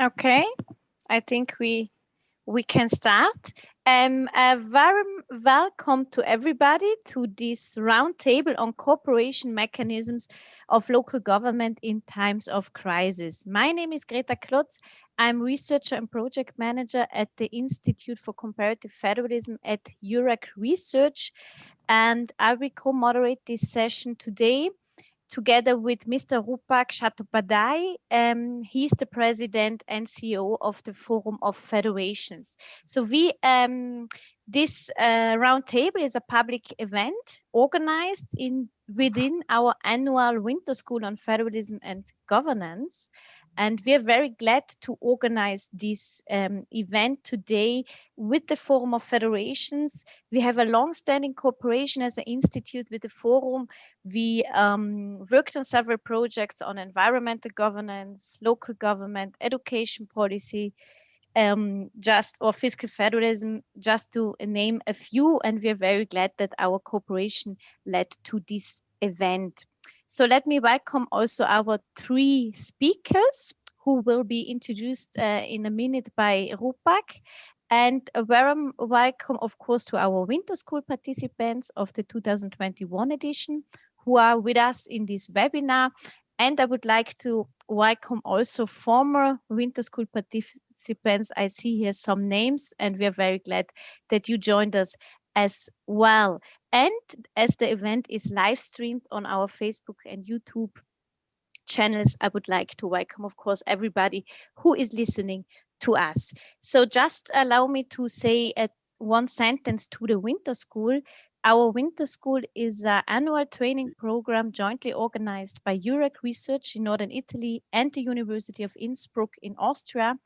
Okay, I think we can start. A warm welcome to everybody to this roundtable on cooperation mechanisms of local government in times of crisis. My name is Greta Klotz. I'm researcher and project manager at the Institute for Comparative Federalism at Eurac Research, and I will co-moderate this session today together with Mr. Rupak Chattopadhyay. He's the president and CEO of the Forum of Federations. So this roundtable is a public event organized within our annual Winter School on Federalism and Governance. And we are very glad to organize this event today with the Forum of Federations. We have a long-standing cooperation as an institute with the Forum. We worked on several projects on environmental governance, local government, education policy, or fiscal federalism, just to name a few. And we are very glad that our cooperation led to this event. So let me welcome also our three speakers who will be introduced in a minute by Rupak. And a warm welcome, of course, to our Winter School participants of the 2021 edition who are with us in this webinar. And I would like to welcome also former Winter School participants. I see here some names, and we are very glad that you joined us as well. And as the event is live streamed on our Facebook and YouTube channels, I would like to welcome, of course, everybody who is listening to us. So just allow me to say one sentence to the Winter School. Our Winter School is an annual training program jointly organized by Eurac Research in Northern Italy and the University of Innsbruck in Austria.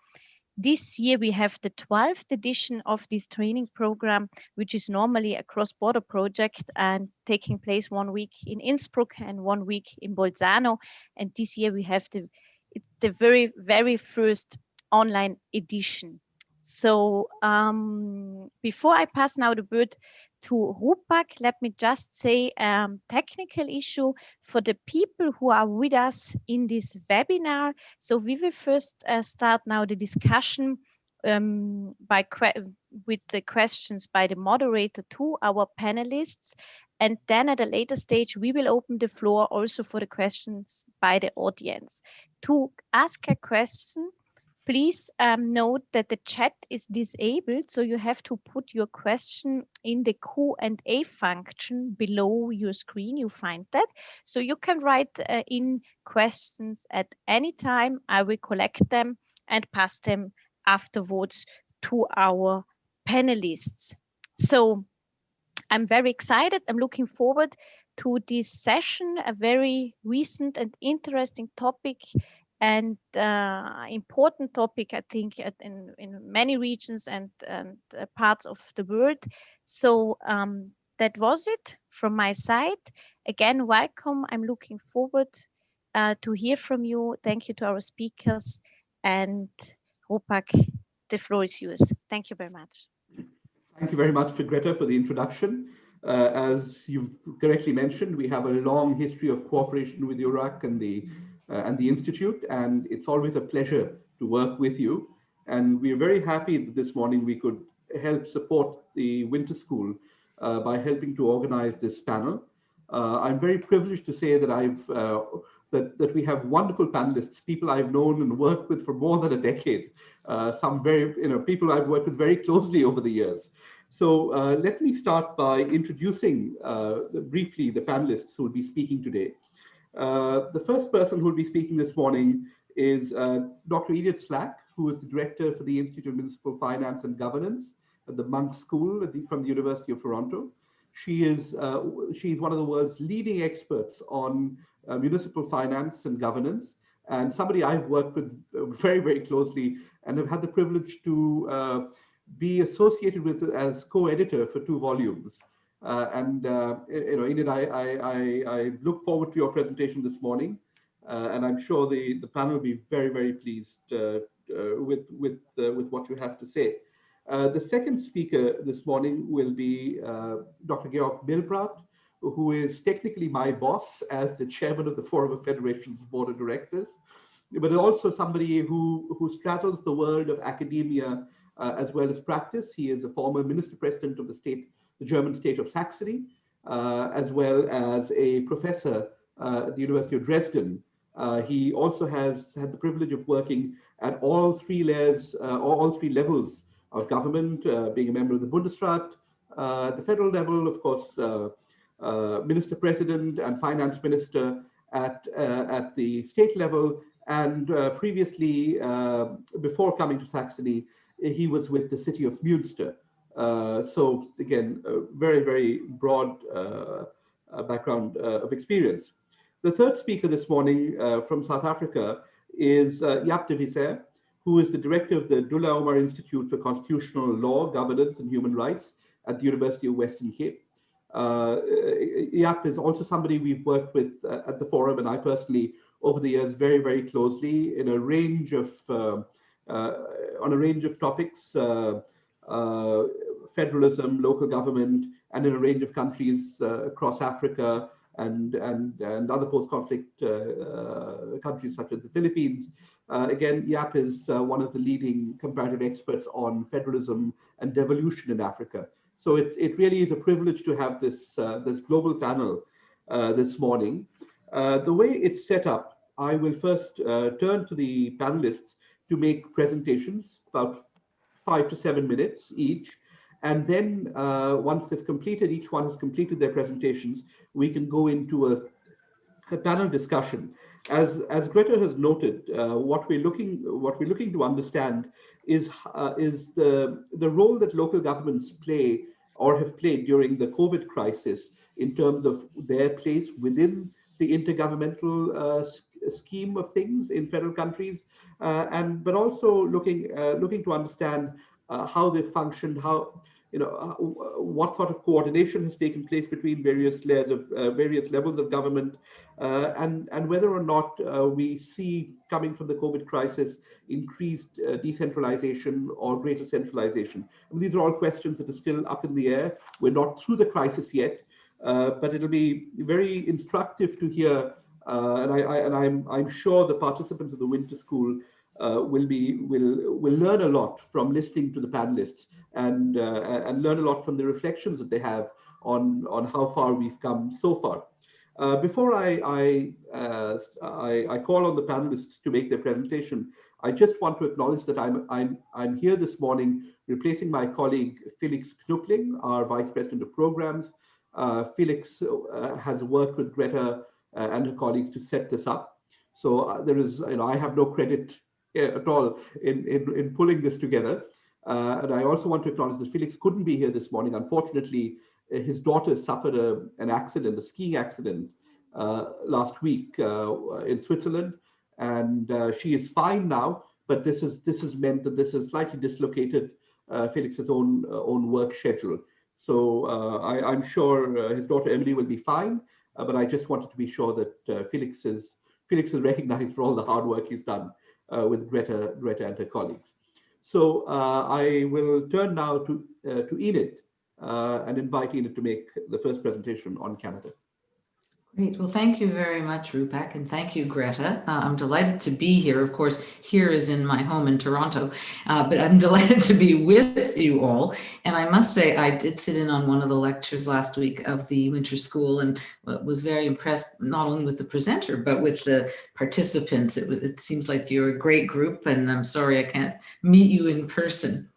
This year we have the 12th edition of this training program, which is normally a cross-border project and taking place 1 week in Innsbruck and 1 week in Bolzano. And this year we have the very, very first online edition. So before I pass now the word to Rupak, let me just say technical issue for the people who are with us in this webinar. So we will first start now the discussion with the questions by the moderator to our panelists. And then at a later stage, we will open the floor also for the questions by the audience. To ask a question, please note that the chat is disabled, so you have to put your question in the Q&A function below your screen. You find that. So you can write in questions at any time. I will collect them and pass them afterwards to our panelists. So I'm very excited. I'm looking forward to this session, a very recent and interesting topic and important topic, I think, in many regions and parts of the world. So that was it from my side. Again, welcome. I'm looking forward to hear from you. Thank you to our speakers. And Rupak, the floor is yours. Thank you very much. Thank you very much, Greta, for the introduction. As you've correctly mentioned, we have a long history of cooperation with Eurac and the Institute, and it's always a pleasure to work with you. And we're very happy that this morning we could help support the Winter School by helping to organize this panel. I'm very privileged to say that that we have wonderful panelists, people I've known and worked with for more than a decade. Some very, people I've worked with very closely over the years. So let me start by introducing briefly the panelists who will be speaking today. The first person who will be speaking this morning is Dr. Enid who is the director for the Institute of Municipal Finance and Governance at the Monk School from the University of Toronto. She's one of the world's leading experts on municipal finance and governance, and somebody I've worked with very, very closely and have had the privilege to be associated with as co-editor for 2 volumes. Enid, I look forward to your presentation this morning, and I'm sure the panel will be very, very pleased with what you have to say. The second speaker this morning will be Dr. Georg Milbradt, who is technically my boss as the chairman of the Forum of Federations Board of Directors. but also somebody who straddles the world of academia as well as practice. He is a former minister president of the German state of Saxony, as well as a professor at the University of Dresden. He also has had the privilege of working at all three layers, all three levels of government, being a member of the Bundesrat, the federal level, of course, minister president and finance minister at the state level, and previously, before coming to Saxony, he was with the city of Münster. So again, a very, very broad background of experience. The third speaker this morning from South Africa is Jaap de Visser, who is the director of the Dullah Omar Institute for Constitutional Law, Governance and Human Rights at the University of Western Cape. Jaap is also somebody we've worked with at the forum, and I personally, over the years, very, very closely in a range of on a range of topics, federalism, local government, and in a range of countries across Africa and other post-conflict countries such as the Philippines. Again, Jaap is one of the leading comparative experts on federalism and devolution in Africa. So it really is a privilege to have this global panel this morning. The way it's set up, I will first turn to the panelists to make presentations, about 5 to 7 minutes each. And then once they've completed, each one has completed their presentations, we can go into a panel discussion. As Greta has noted, what we're looking to understand is the role that local governments play or have played during the COVID crisis in terms of their place within the intergovernmental scheme of things in federal countries, but also looking to understand how they function, how what sort of coordination has taken place between various layers of various levels of government, and whether or not we see coming from the COVID crisis increased decentralization or greater centralization. And these are all questions that are still up in the air. We're not through the crisis yet, but it'll be very instructive to hear. And I'm sure the participants of the winter school will learn a lot from listening to the panelists and learn a lot from the reflections that they have on how far we've come so far. Before I call on the panelists to make their presentation, I just want to acknowledge that I'm here this morning replacing my colleague Felix Knupling, our Vice President of Programs. Felix has worked with Greta and her colleagues to set this up. So there is, I have no credit at all in pulling this together. And I also want to acknowledge that Felix couldn't be here this morning. Unfortunately, his daughter suffered an accident, a skiing accident last week in Switzerland, and she is fine now. But this has meant that this has slightly dislocated Felix's own work schedule. So I'm sure his daughter Emily will be fine. But I just wanted to be sure that Felix is recognized for all the hard work he's done with Greta and her colleagues. So I will turn now to Enid and invite Enid to make the first presentation on Canada. Great. Well, thank you very much, Rupak, and thank you, Greta. I'm delighted to be here. Of course, here is in my home in Toronto, but I'm delighted to be with you all. And I must say, I did sit in on one of the lectures last week of the winter school and was very impressed, not only with the presenter, but with the participants. It seems like you're a great group, and I'm sorry I can't meet you in person.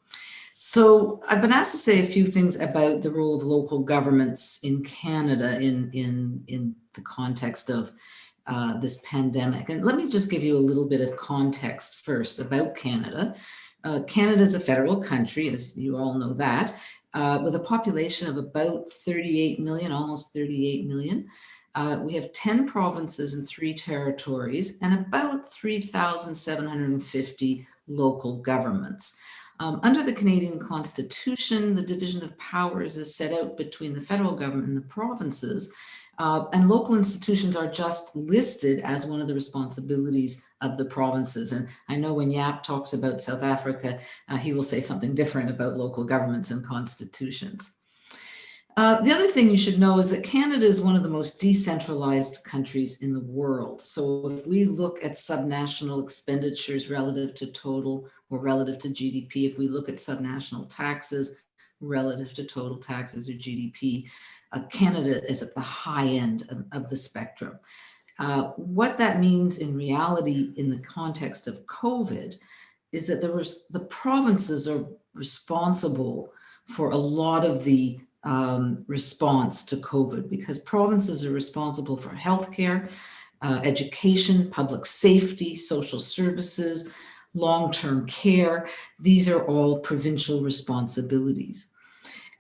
So I've been asked to say a few things about the role of local governments in Canada in the context of this pandemic. And let me just give you a little bit of context first about Canada. Canada is a federal country, as you all know that, with a population of about 38 million, almost 38 million. We have 10 provinces and 3 territories and about 3,750 local governments. Under the Canadian Constitution, the division of powers is set out between the federal government and the provinces, and local institutions are just listed as one of the responsibilities of the provinces. And I know when Jaap talks about South Africa, he will say something different about local governments and constitutions. The other thing you should know is that Canada is one of the most decentralized countries in the world. So if we look at subnational expenditures relative to total or relative to GDP, if we look at subnational taxes relative to total taxes or GDP, Canada is at the high end of the spectrum. What that means in reality in the context of COVID is that the provinces are responsible for a lot of the response to COVID, because provinces are responsible for healthcare, education, public safety, social services, long-term care. These are all provincial responsibilities.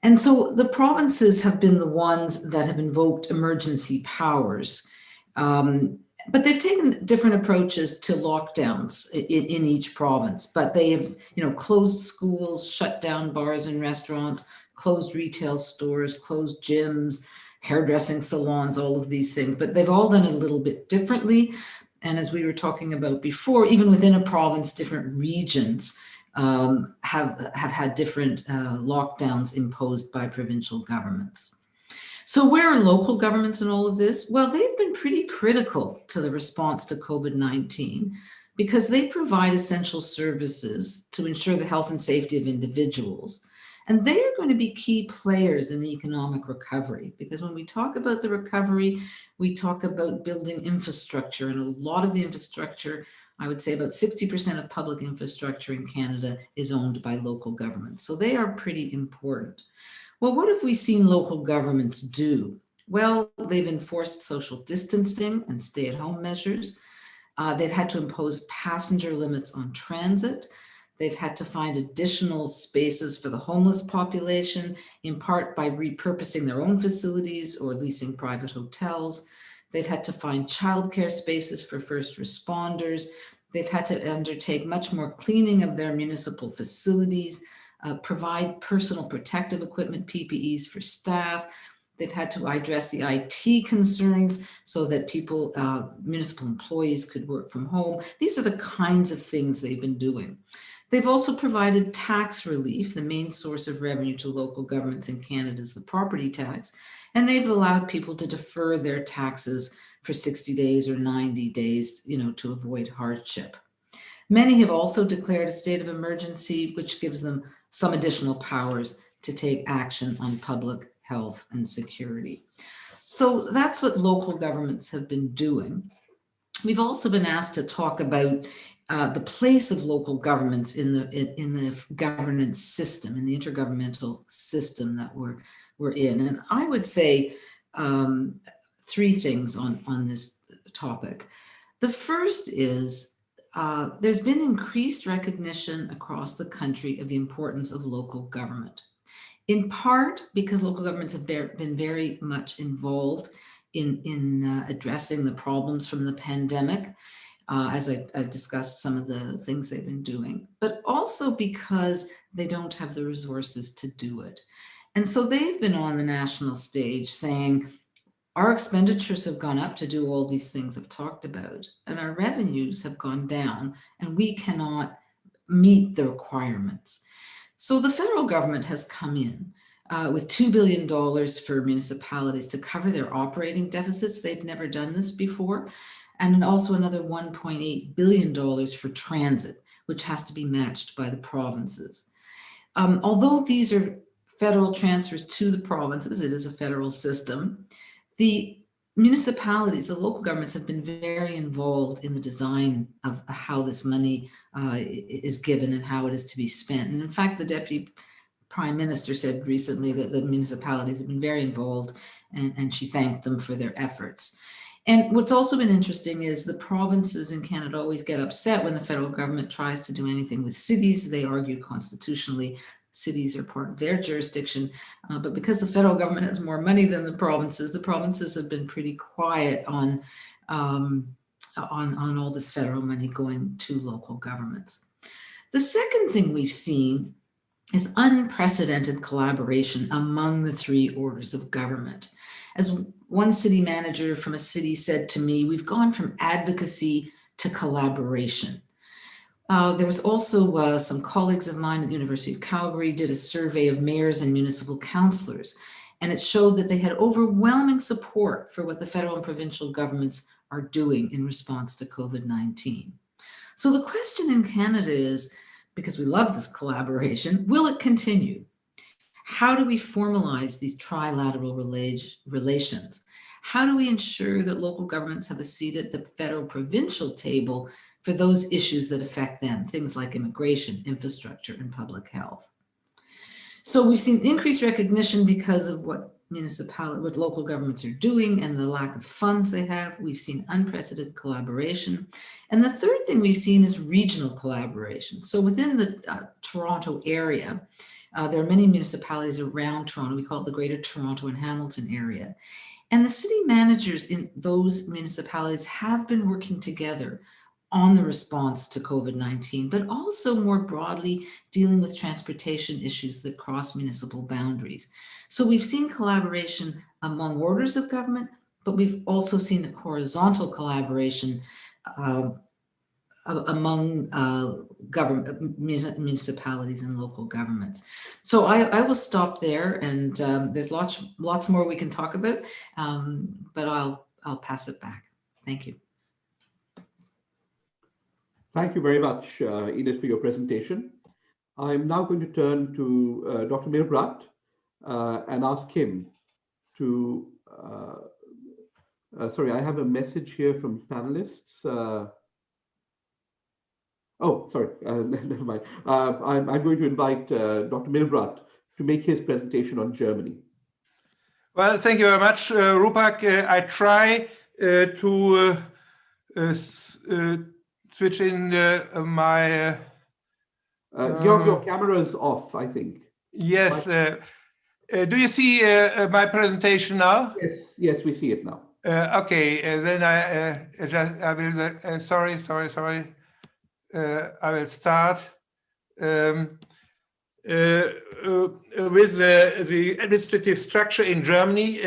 And so the provinces have been the ones that have invoked emergency powers, but they've taken different approaches to lockdowns in each province. But they have, closed schools, shut down bars and restaurants, closed retail stores, closed gyms, hairdressing salons, all of these things. But they've all done it a little bit differently. And as we were talking about before, even within a province, different regions have had different lockdowns imposed by provincial governments. So where are local governments in all of this? Well, they've been pretty critical to the response to COVID-19 because they provide essential services to ensure the health and safety of individuals. And they are going to be key players in the economic recovery, because when we talk about the recovery, we talk about building infrastructure, and a lot of the infrastructure, I would say about 60% of public infrastructure in Canada is owned by local governments. So they are pretty important. Well, what have we seen local governments do? Well, they've enforced social distancing and stay-at-home measures. They've had to impose passenger limits on transit. They've had to find additional spaces for the homeless population, in part by repurposing their own facilities or leasing private hotels. They've had to find childcare spaces for first responders. They've had to undertake much more cleaning of their municipal facilities, provide personal protective equipment, PPEs for staff. They've had to address the IT concerns so that people, municipal employees could work from home. These are the kinds of things they've been doing. They've also provided tax relief. The main source of revenue to local governments in Canada is the property tax, and they've allowed people to defer their taxes for 60 days or 90 days, to avoid hardship. Many have also declared a state of emergency, which gives them some additional powers to take action on public health and security. So that's what local governments have been doing. We've also been asked to talk about the place of local governments in the governance system, in the intergovernmental system that we're in. And I would say three things on this topic. The first is there's been increased recognition across the country of the importance of local government, in part because local governments have been very much involved in addressing the problems from the pandemic, as I've discussed some of the things they've been doing, but also because they don't have the resources to do it. And so they've been on the national stage saying, our expenditures have gone up to do all these things I've talked about, and our revenues have gone down, and we cannot meet the requirements. So the federal government has come in with $2 billion for municipalities to cover their operating deficits. They've never done this before. And also another $1.8 billion for transit, which has to be matched by the provinces. Although these are federal transfers to the provinces, it is a federal system, the municipalities, the local governments have been very involved in the design of how this money is given and how it is to be spent. And in fact, the Deputy Prime Minister said recently that the municipalities have been very involved, and she thanked them for their efforts. And what's also been interesting is the provinces in Canada always get upset when the federal government tries to do anything with cities. They argue constitutionally cities are part of their jurisdiction, but because the federal government has more money than the provinces have been pretty quiet on all this federal money going to local governments. The second thing we've seen is unprecedented collaboration among the three orders of government. As one city manager from a city said to me, we've gone from advocacy to collaboration. There was also some colleagues of mine at the University of Calgary did a survey of mayors and municipal councillors. And it showed that they had overwhelming support for what the federal and provincial governments are doing in response to COVID-19. So the question in Canada is, because we love this collaboration, will it continue? How do we formalize these trilateral relations? How do we ensure that local governments have a seat at the federal provincial table for those issues that affect them, things like immigration, infrastructure, and public health? So we've seen increased recognition because of what local governments are doing and the lack of funds they have. We've seen unprecedented collaboration. And the third thing we've seen is regional collaboration. So within the Toronto area, there are many municipalities around Toronto. We call it the Greater Toronto and Hamilton area. And the city managers in those municipalities have been working together on the response to COVID-19, but also more broadly dealing with transportation issues that cross municipal boundaries. So we've seen collaboration among orders of government, but we've also seen horizontal collaboration among government, municipalities and local governments. So I will stop there, and there's lots more we can talk about, but I'll pass it back. Thank you. Thank you very much, Enid, for your presentation. I'm now going to turn to Dr. Milbratt and ask him to, sorry, I have a message here from panelists. Oh, sorry, never mind. I'm going to invite Dr. Milbratt to make his presentation on Germany. Well, thank you very much, Rupak. I try to switch in my... Georg, your camera is off, I think. Yes. Do you see my presentation now? Yes, yes, we see it now. Okay, then I will, sorry. I will start with the administrative structure in Germany.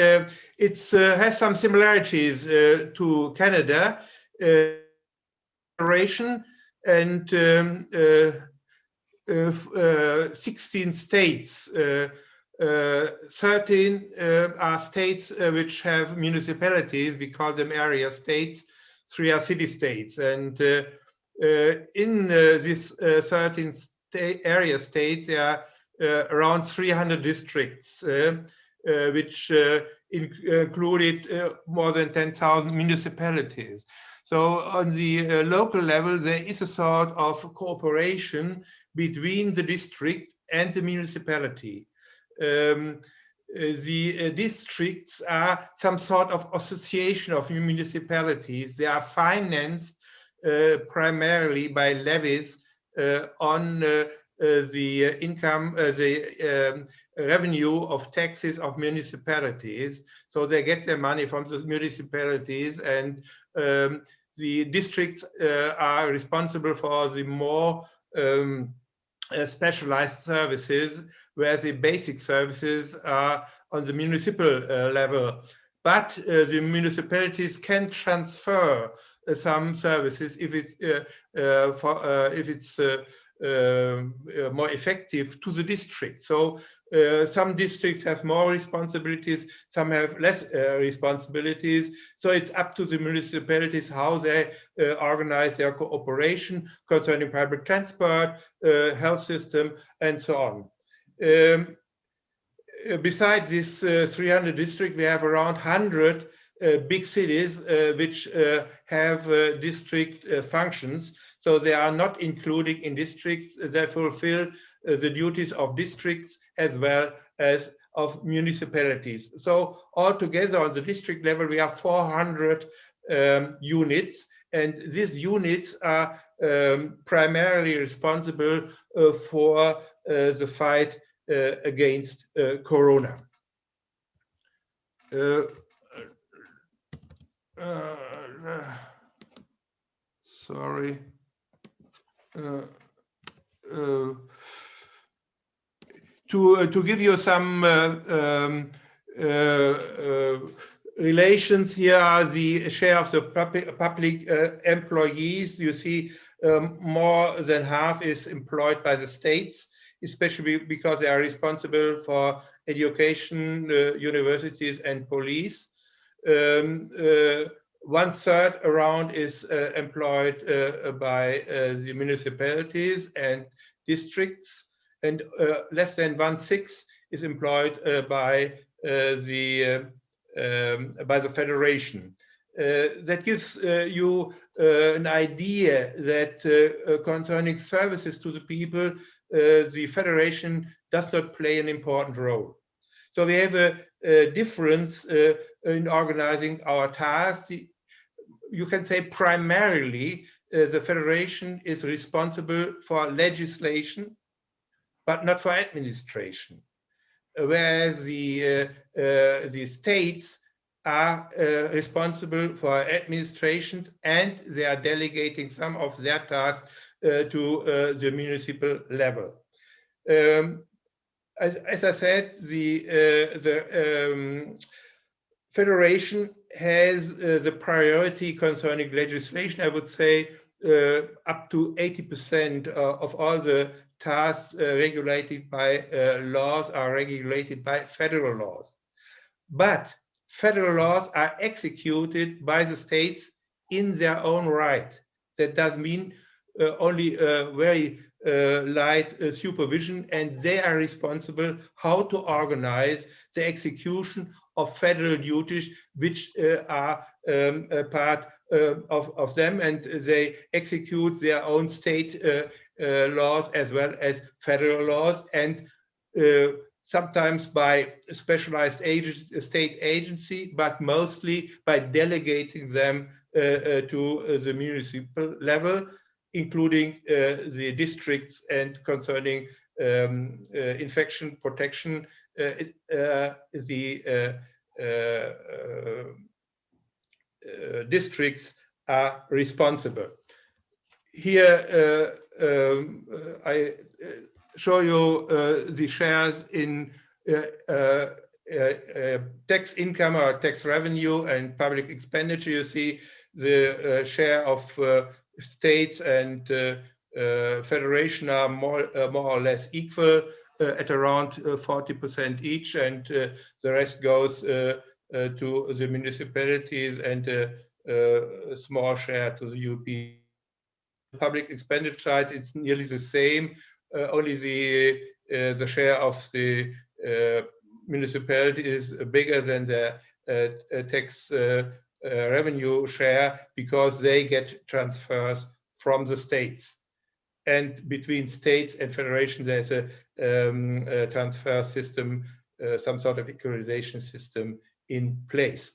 It has some similarities to Canada. And 16 states, 13 are states which have municipalities. We call them area states. 3 are city states. And in these 13 area states, there are around 300 districts, which included more than 10,000 municipalities. So on the local level, there is a sort of cooperation between the district and the municipality. The districts are some sort of association of municipalities. They are financed primarily by levies on the income, the revenue of taxes of municipalities. So they get their money from the municipalities, and the districts are responsible for the more specialized services, where the basic services are on the municipal level. But the municipalities can transfer some services if it's more effective to the district. So some districts have more responsibilities, some have less responsibilities. So it's up to the municipalities how they organize their cooperation concerning public transport, health system, and so on. Besides this 300 districts, we have around 100 big cities which have district functions. So they are not included in districts. They fulfill the duties of districts as well as of municipalities. So altogether on the district level, we have 400 units, and these units are primarily responsible for the fight against Corona. Sorry. To give you some relations, here are the share of the public employees. You see more than half is employed by the states especially because they are responsible for education, universities, and police. 1/3 around is employed by the municipalities and districts, and less than 1/6 is employed by the federation. That gives you an idea that concerning services to the people, the federation does not play an important role. So we have a difference in organizing our tasks. You can say primarily the federation is responsible for legislation, but not for administration, whereas the states are responsible for administration, and they are delegating some of their tasks to the municipal level. As I said, the federation has the priority concerning legislation. I would say up to 80% of all the tasks regulated by laws are regulated by federal laws. But federal laws are executed by the states in their own right. That does mean only very light supervision, and they are responsible how to organize the execution of federal duties, which are a part of them, and they execute their own state laws as well as federal laws, and sometimes by specialized state agency, but mostly by delegating them to the municipal level, including the districts, and concerning infection protection, the districts are responsible. Here I show you the shares in tax income or tax revenue and public expenditure. You see the share of states and federation are more or less equal at around 40% each, and the rest goes to the municipalities and a small share to the European. Public expenditure side, it's nearly the same. Only the share of the municipality is bigger than the tax revenue share, because they get transfers from the states. And between states and federation, there's a transfer system, some sort of equalization system in place.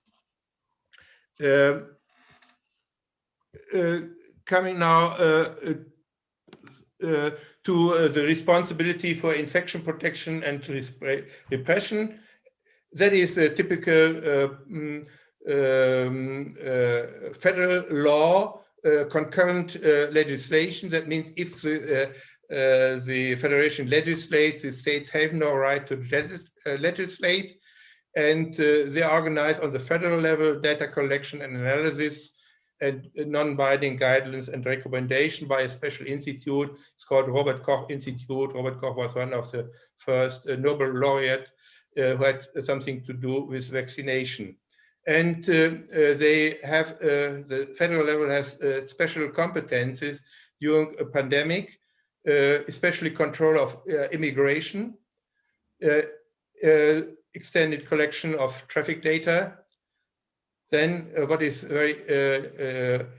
Coming now to the responsibility for infection protection and repression. That is a typical federal law, concurrent legislation. That means if the federation legislates, the states have no right to legislate, and they organize on the federal level data collection and analysis and non-binding guidelines and recommendation by a special institute. It's called Robert Koch Institute. Robert Koch was one of the first Nobel laureate who had something to do with vaccination. And they have, the federal level has special competencies during a pandemic, especially control of immigration, extended collection of traffic data. Then what is very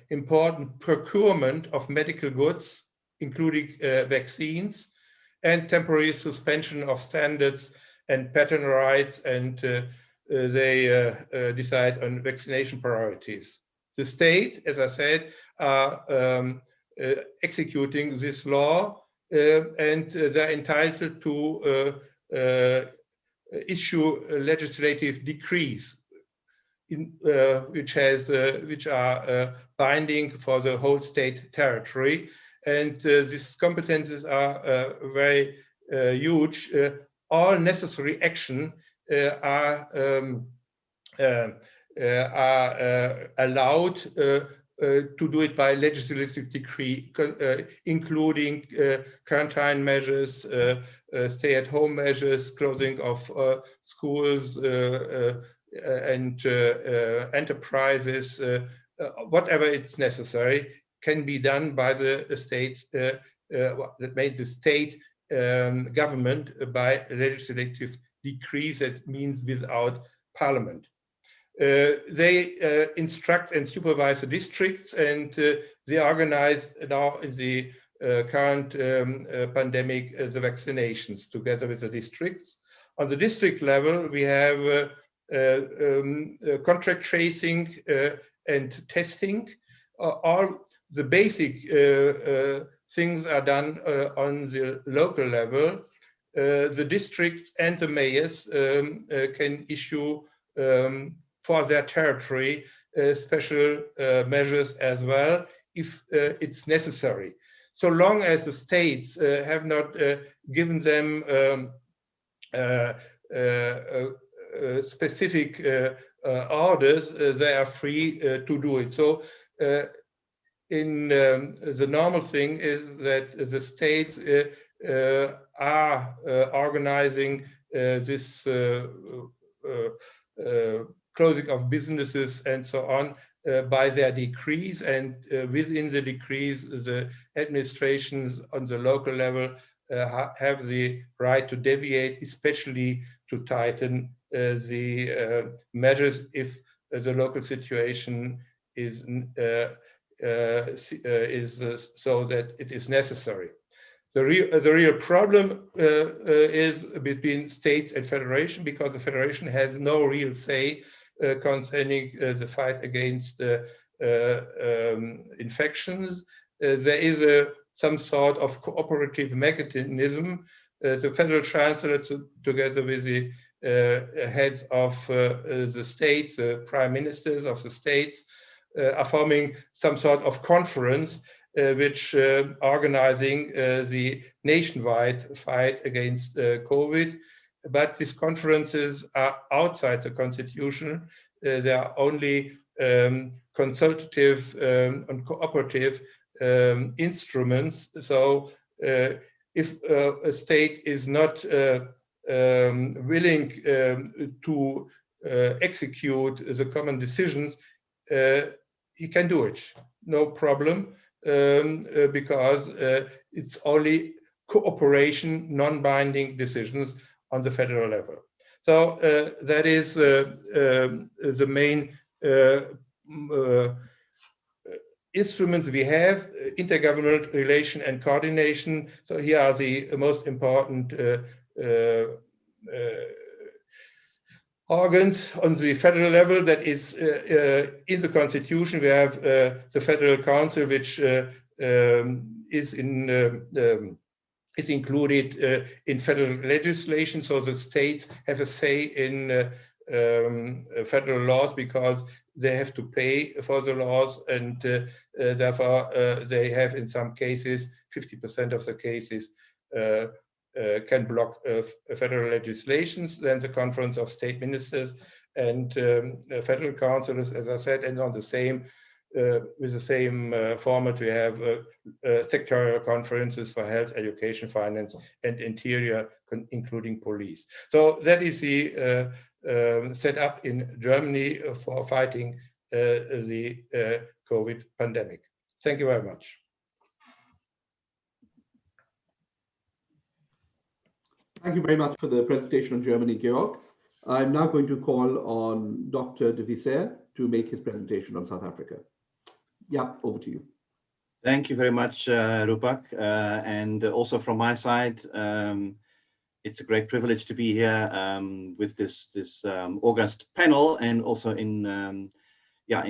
important, procurement of medical goods, including vaccines, and temporary suspension of standards and patent rights, and they decide on vaccination priorities. The state, as I said, are executing this law, and they're entitled to issue legislative decrees which are binding for the whole state territory. And these competences are very huge. All necessary action are allowed to do it by legislative decree, including quarantine measures, stay-at-home measures, closing of schools and enterprises, whatever it's necessary, can be done by the states that made the state government by legislative decrees. That means without parliament. They instruct and supervise the districts, and they organize now in the current pandemic the vaccinations together with the districts. On the district level, we have contract tracing and testing. All the basic things are done on the local level. The districts and the mayors can issue for their territory special measures as well, if it's necessary. So long as the states have not given them specific orders, they are free to do it. So the normal thing is that the states are organizing this closing of businesses and so on by their decrees, and within the decrees, the administrations on the local level have the right to deviate, especially to tighten the measures if the local situation is so that it is necessary. The real problem is between states and federation, because the federation has no real say concerning the fight against infections. There is some sort of cooperative mechanism. The federal chancellor, together with the heads of the states, the prime ministers of the states, are forming some sort of conference which organizing the nationwide fight against COVID. But these conferences are outside the constitution. They are only consultative and cooperative instruments. So if a state is not willing to execute the common decisions, he can do it, no problem, because it's only cooperation, non-binding decisions on the federal level. So that is the main instruments we have: intergovernmental relation and coordination. So here are the most important organs on the federal level. That is in the constitution. We have the Federal Council, which is included in federal legislation. So the states have a say in federal laws because they have to pay for the laws, and therefore they have, in some cases, 50% of the cases can block federal legislations. Then the Conference of State Ministers and federal councils, as I said, and on the same with the same format, we have sectorial conferences for health, education, finance, and interior, including police. So that is the set up in Germany for fighting the COVID pandemic. Thank you very much. Thank you very much for the presentation on Germany, Georg. I'm now going to call on Dr. de Visser to make his presentation on South Africa. Yeah, over to you. Thank you very much, Rupak. And also from my side, it's a great privilege to be here with this August panel, and also in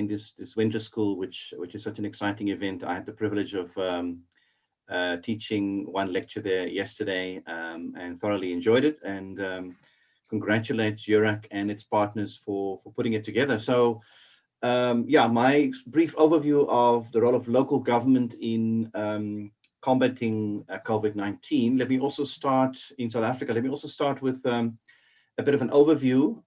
this winter school, which is such an exciting event. I had the privilege of teaching one lecture there yesterday and thoroughly enjoyed it, and congratulate Eurac and its partners for putting it together. So my brief overview of the role of local government in combating COVID-19. Let me also start in South Africa. Let me also start with a bit of an overview.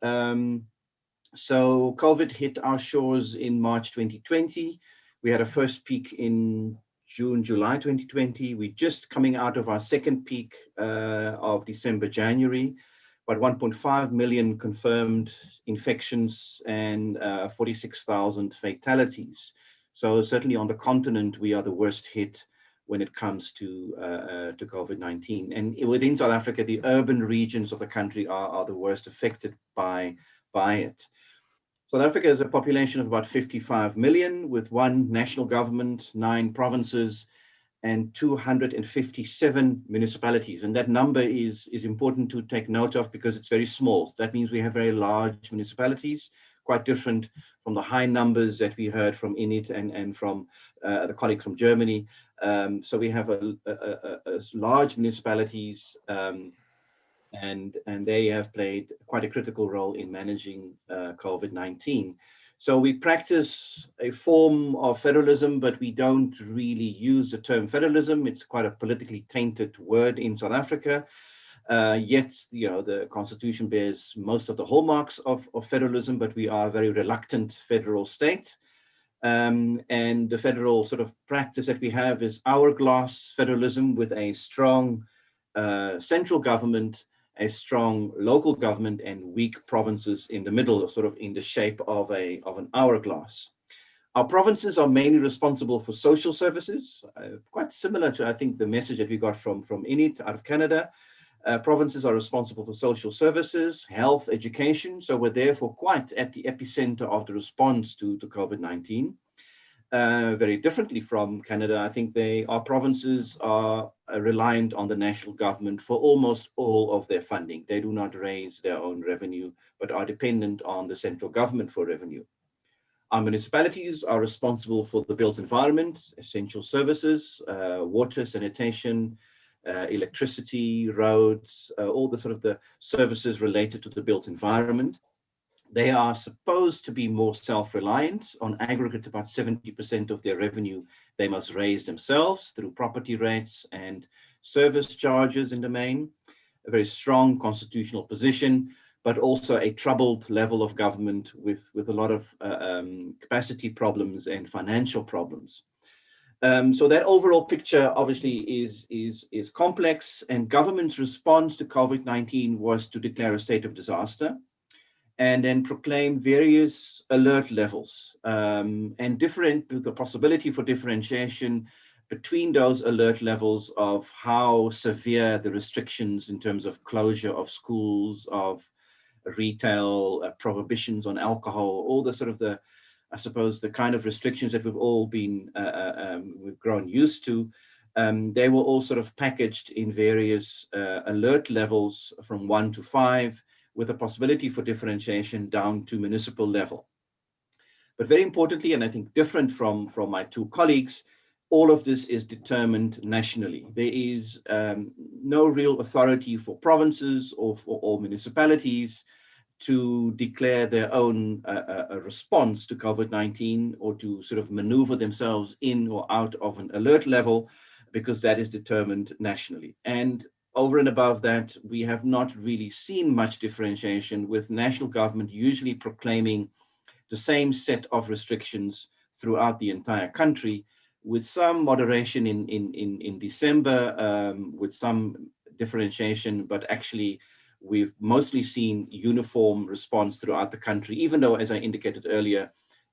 So COVID hit our shores in March 2020. We had a first peak in June, July 2020. We're just coming out of our second peak of December, January, about 1.5 million confirmed infections and 46,000 fatalities. So certainly on the continent, we are the worst hit when it comes to COVID-19. And within South Africa, the urban regions of the country are the worst affected by it. South Africa has a population of about 55 million with one national government, 9 provinces, and 257 municipalities. And that number is important to take note of because it's very small. That means we have very large municipalities, quite different from the high numbers that we heard from Enid and from the colleagues from Germany. So we have a large municipalities and they have played quite a critical role in managing COVID-19. So we practice a form of federalism, but we don't really use the term federalism. It's quite a politically tainted word in South Africa. Yet, the constitution bears most of the hallmarks of federalism, but we are a very reluctant federal state. And the federal sort of practice that we have is hourglass federalism with a strong central government, a strong local government, and weak provinces in the middle, sort of in the shape of an hourglass. Our provinces are mainly responsible for social services, quite similar to, I think, the message that we got from Enid out of Canada. Provinces are responsible for social services, health, education. So we're therefore quite at the epicenter of the response to COVID-19. Very differently from Canada, I think our provinces are reliant on the national government for almost all of their funding. They do not raise their own revenue, but are dependent on the central government for revenue. Our municipalities are responsible for the built environment, essential services, water, sanitation, electricity, roads, all the sort of the services related to the built environment. They are supposed to be more self-reliant. On aggregate, about 70% of their revenue they must raise themselves through property rates and service charges in the main. A very strong constitutional position, but also a troubled level of government with a lot of capacity problems and financial problems. So that overall picture obviously is complex, and government's response to COVID-19 was to declare a state of disaster and then proclaim various alert levels and the possibility for differentiation between those alert levels of how severe the restrictions in terms of closure of schools, of retail, prohibitions on alcohol, all the sort of I suppose the kind of restrictions that we've all been, we've grown used to. They were all sort of packaged in various alert levels from 1 to 5, with a possibility for differentiation down to municipal level. But very importantly, and I think different from my two colleagues, all of this is determined nationally. There is no real authority for provinces or for municipalities to declare their own response to COVID-19 or to sort of maneuver themselves in or out of an alert level, because that is determined nationally. And over and above that, we have not really seen much differentiation, with national government usually proclaiming the same set of restrictions throughout the entire country, with some moderation in December, with some differentiation, but actually we've mostly seen uniform response throughout the country, even though, as I indicated earlier,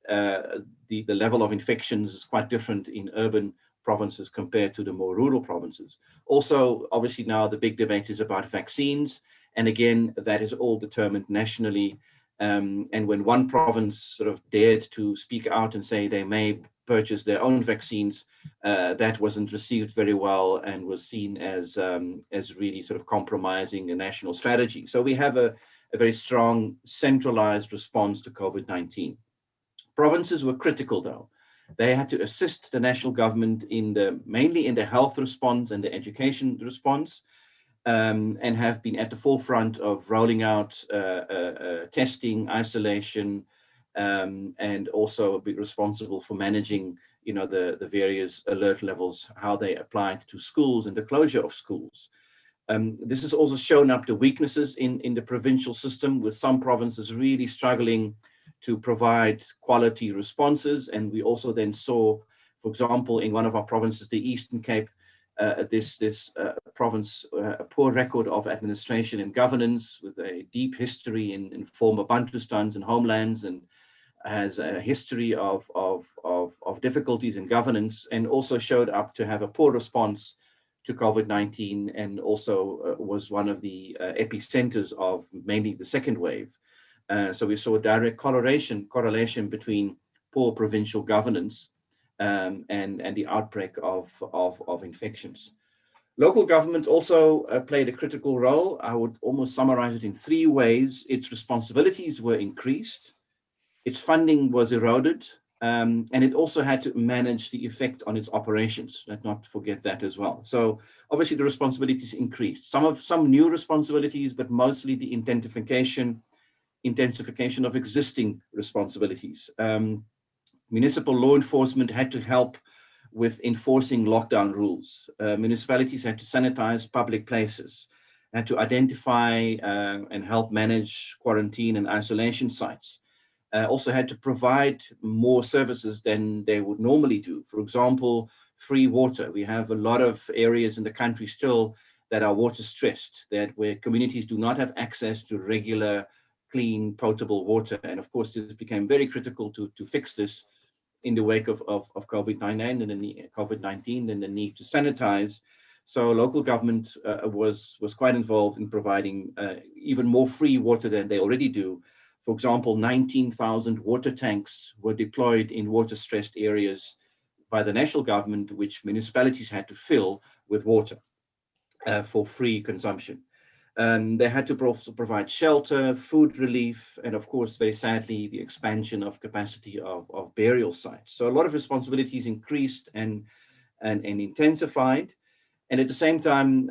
the level of infections is quite different in urban provinces compared to the more rural provinces. Also, obviously now the big debate is about vaccines. And again, that is all determined nationally. And when one province sort of dared to speak out and say they may purchase their own vaccines, that wasn't received very well and was seen as really sort of compromising a national strategy. So we have a very strong centralized response to COVID-19. Provinces were critical though. They had to assist the national government mainly in the health response and the education response, and have been at the forefront of rolling out testing, isolation, and also be responsible for managing, the various alert levels, how they applied to schools and the closure of schools. This has also shown up the weaknesses in the provincial system, with some provinces really struggling to provide quality responses. And we also then saw, for example, in one of our provinces, the Eastern Cape, this province, a poor record of administration and governance with a deep history in former Bantustans and homelands, and has a history of difficulties in governance, and also showed up to have a poor response to COVID-19, and also was one of the epicenters of mainly the second wave. So we saw a direct correlation between poor provincial governance and the outbreak of infections. Local government also played a critical role. I would almost summarize it in 3 ways. Its responsibilities were increased, its funding was eroded, and it also had to manage the effect on its operations. Let's not forget that as well. So obviously the responsibilities increased. Some new responsibilities, but mostly the intensification of existing responsibilities. Municipal law enforcement had to help with enforcing lockdown rules. Municipalities had to sanitize public places, had to identify and help manage quarantine and isolation sites. Also had to provide more services than they would normally do. For example, free water. We have a lot of areas in the country still that are water stressed, where communities do not have access to regular, clean, potable water. And of course, this became very critical to fix this in the wake of COVID-19 and the need to sanitize. So local government was quite involved in providing even more free water than they already do. For example, 19,000 water tanks were deployed in water-stressed areas by the national government, which municipalities had to fill with water for free consumption. And they had to also provide shelter, food relief, and of course, very sadly, the expansion of capacity of burial sites. So a lot of responsibilities increased and intensified. And at the same time,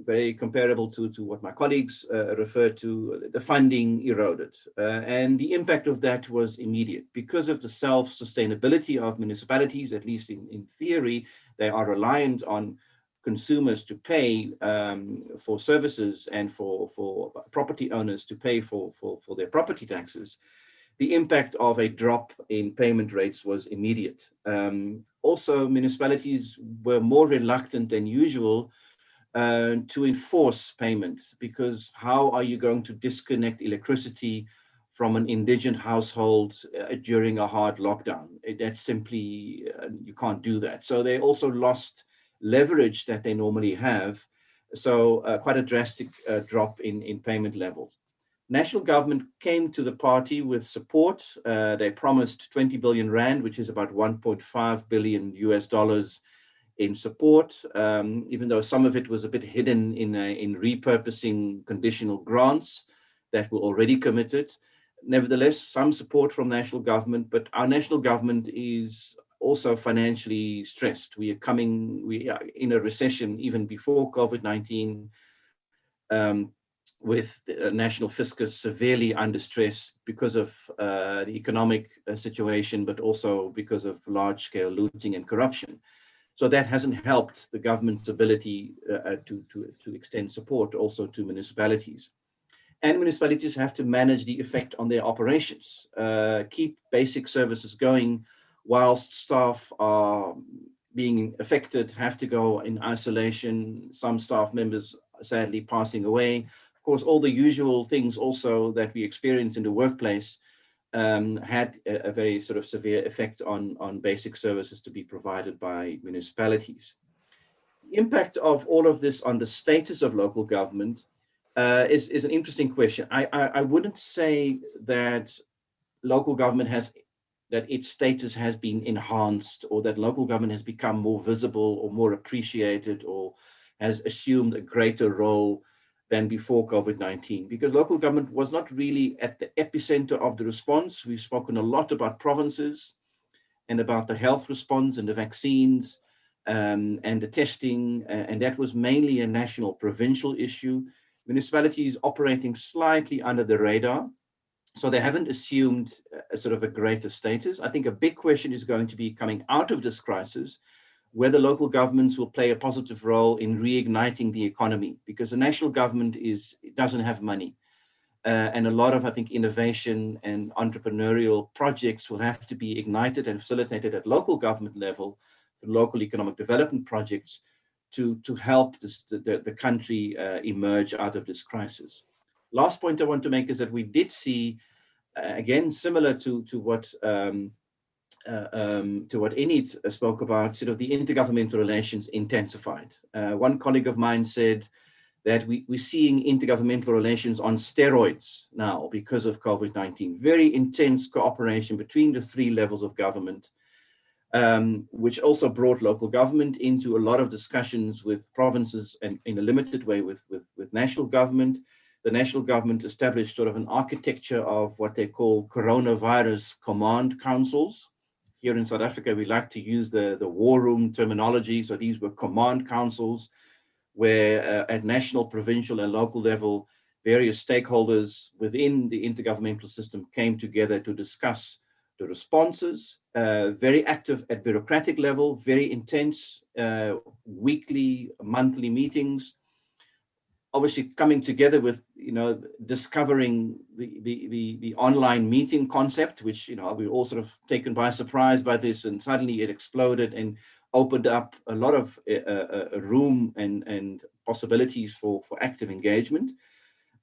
very comparable to what my colleagues referred to, the funding eroded. And the impact of that was immediate. Because of the self-sustainability of municipalities, at least in theory, they are reliant on consumers to pay for services and for property owners to pay for their property taxes. The impact of a drop in payment rates was immediate. Also, municipalities were more reluctant than usual to enforce payments, because how are you going to disconnect electricity from an indigent household during a hard lockdown? That's simply, you can't do that. So they also lost leverage that they normally have. So quite a drastic drop in payment levels. National government came to the party with support. They promised 20 billion rand, which is about $1.5 billion US in support, even though some of it was a bit hidden in repurposing conditional grants that were already committed. Nevertheless, some support from national government, but our national government is also financially stressed. We are in a recession even before COVID-19. With the national fiscus severely under stress because of the economic situation, but also because of large-scale looting and corruption. So that hasn't helped the government's ability to extend support also to municipalities. And municipalities have to manage the effect on their operations, keep basic services going whilst staff are being affected, have to go in isolation, some staff members sadly passing away. Of course, all the usual things also that we experience in the workplace had a very sort of severe effect on basic services to be provided by municipalities. The impact of all of this on the status of local government is an interesting question. I wouldn't say that local government that its status has been enhanced, or that local government has become more visible or more appreciated or has assumed a greater role than before COVID-19, because local government was not really at the epicenter of the response. We've spoken a lot about provinces and about the health response and the vaccines and the testing, and that was mainly a national provincial issue. Municipalities operating slightly under the radar, so they haven't assumed a sort of a greater status. I think a big question is going to be coming out of this crisis, whether local governments will play a positive role in reigniting the economy, because the national government doesn't have money. and a lot of, I think, innovation and entrepreneurial projects will have to be ignited and facilitated at local government level, the local economic development projects, to help the country emerge out of this crisis. Last point I want to make is that we did see, again, similar to what Enid spoke about, sort of the intergovernmental relations intensified. One colleague of mine said that we're seeing intergovernmental relations on steroids now because of COVID-19. Very intense cooperation between the three levels of government, which also brought local government into a lot of discussions with provinces and in a limited way with national government. The national government established sort of an architecture of what they call coronavirus command councils. Here in South Africa, we like to use the war room terminology. So these were command councils where at national, provincial, and local level, various stakeholders within the intergovernmental system came together to discuss the responses, very active at bureaucratic level, very intense weekly, monthly meetings, obviously coming together with, discovering the online meeting concept, which, we were all sort of taken by surprise by this, and suddenly it exploded and opened up a lot of room and possibilities for active engagement.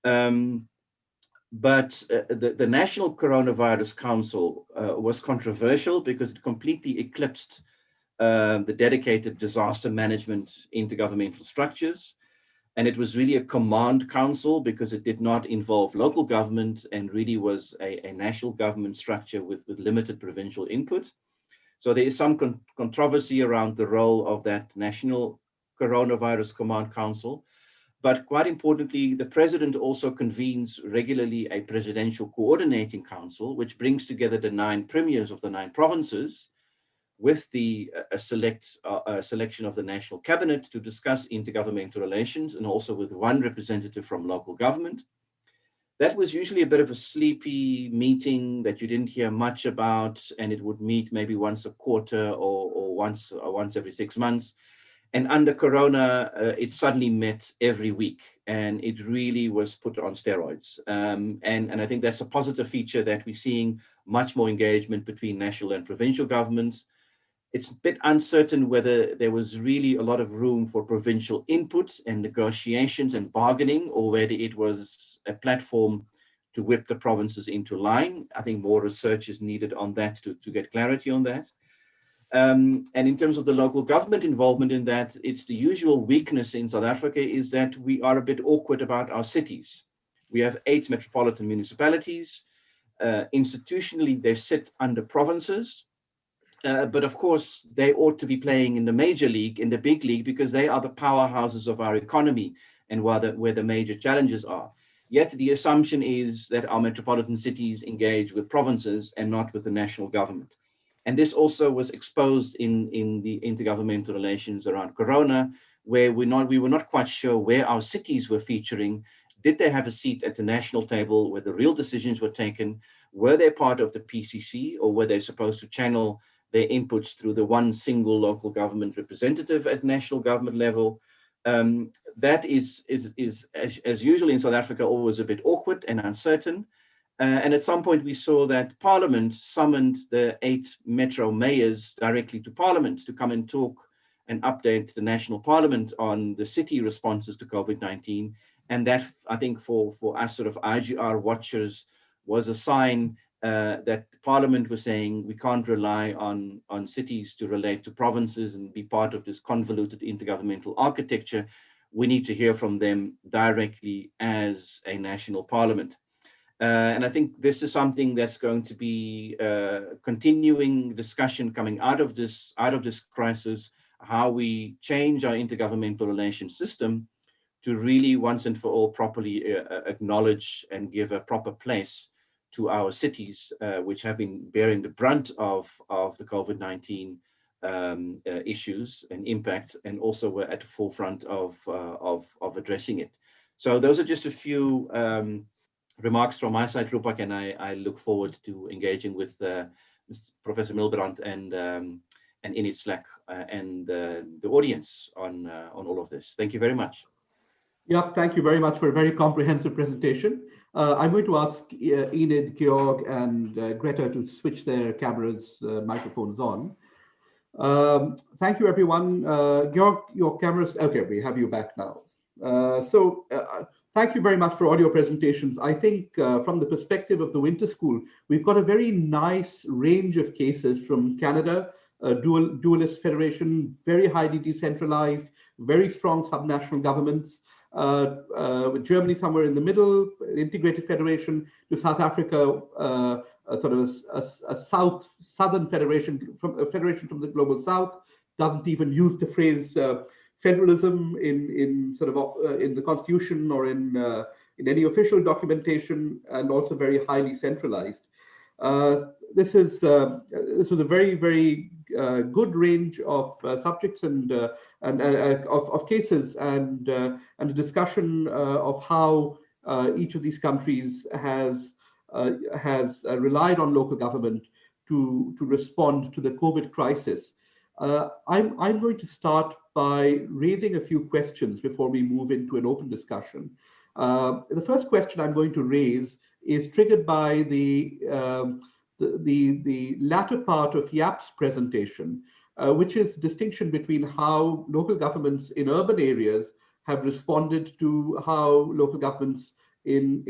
But the National Coronavirus Council was controversial because it completely eclipsed the dedicated disaster management intergovernmental structures. And it was really a command council because it did not involve local government and really was a national government structure with limited provincial input. So there is some controversy around the role of that National Coronavirus Command Council. But quite importantly, the president also convenes regularly a presidential coordinating council, which brings together the 9 premiers of the 9 provinces with the selection of the national cabinet to discuss intergovernmental relations, and also with 1 representative from local government. That was usually a bit of a sleepy meeting that you didn't hear much about, and it would meet maybe once a quarter or once every 6 months. And under Corona, it suddenly met every week, and it really was put on steroids. And I think that's a positive feature, that we're seeing much more engagement between national and provincial governments. It's a bit uncertain whether there was really a lot of room for provincial input and negotiations and bargaining, or whether it was a platform to whip the provinces into line. I think more research is needed on that to get clarity on that. And in terms of the local government involvement in that, it's the usual weakness in South Africa is that we are a bit awkward about our cities. We have 8 metropolitan municipalities. Institutionally, they sit under provinces. But of course, they ought to be playing in the major league, in the big league, because they are the powerhouses of our economy and where the major challenges are. Yet the assumption is that our metropolitan cities engage with provinces and not with the national government. And this also was exposed in the intergovernmental relations around Corona, where we were not quite sure where our cities were featuring. Did they have a seat at the national table where the real decisions were taken? Were they part of the PCC, or were they supposed to channel their inputs through the one single local government representative at national government level? That is as usual in South Africa, always a bit awkward and uncertain. And at some point we saw that Parliament summoned the 8 metro mayors directly to Parliament to come and talk and update the national Parliament on the city responses to COVID-19. And that, I think, for us sort of IGR watchers, was a sign that Parliament was saying we can't rely on cities to relate to provinces and be part of this convoluted intergovernmental architecture. We need to hear from them directly as a national Parliament. And I think this is something that's going to be continuing discussion coming out of this crisis, how we change our intergovernmental relations system to really once and for all properly acknowledge and give a proper place to our cities, which have been bearing the brunt of the COVID-19 issues and impact, and also were at the forefront of addressing it. So those are just a few remarks from my side, Rupak, and I look forward to engaging with Professor Milbradt and Enid and the audience on all of this. Thank you very much. Yep, thank you very much for a very comprehensive presentation. I'm going to ask Enid, Georg, and Greta to switch their cameras, microphones on. Thank you, everyone. Georg, your cameras, okay, we have you back now. Thank you very much for all your presentations. I think from the perspective of the Winter School, we've got a very nice range of cases from Canada, dualist federation, very highly decentralized, very strong subnational governments, with Germany somewhere in the middle, integrated federation, to South Africa, sort of a southern federation, from a federation from the global south, doesn't even use the phrase federalism in the constitution or in any official documentation, and also very highly centralized. This was a very, very good range of subjects and of cases, and a discussion of how each of these countries has relied on local government to respond to the COVID crisis. I'm going to start by raising a few questions before we move into an open discussion. The first question I'm going to raise is triggered by the latter part of Jaap's presentation, which is distinction between how local governments in urban areas have responded to how local governments in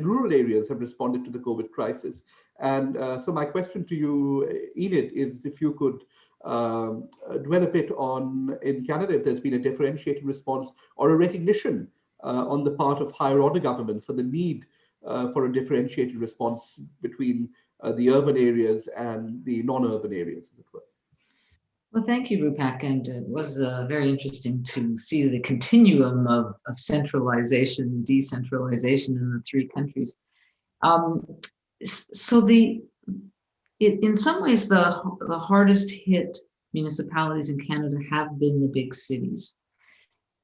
rural areas have responded to the COVID crisis. And so my question to you, Enid, is if you could dwell a bit on, in Canada, if there's been a differentiated response or a recognition on the part of higher order governments for the need for a differentiated response between the urban areas and the non-urban areas, as it were. Well, thank you, Rupak, and it was very interesting to see the continuum of centralization and decentralization in the three countries. In some ways, the hardest hit municipalities in Canada have been the big cities,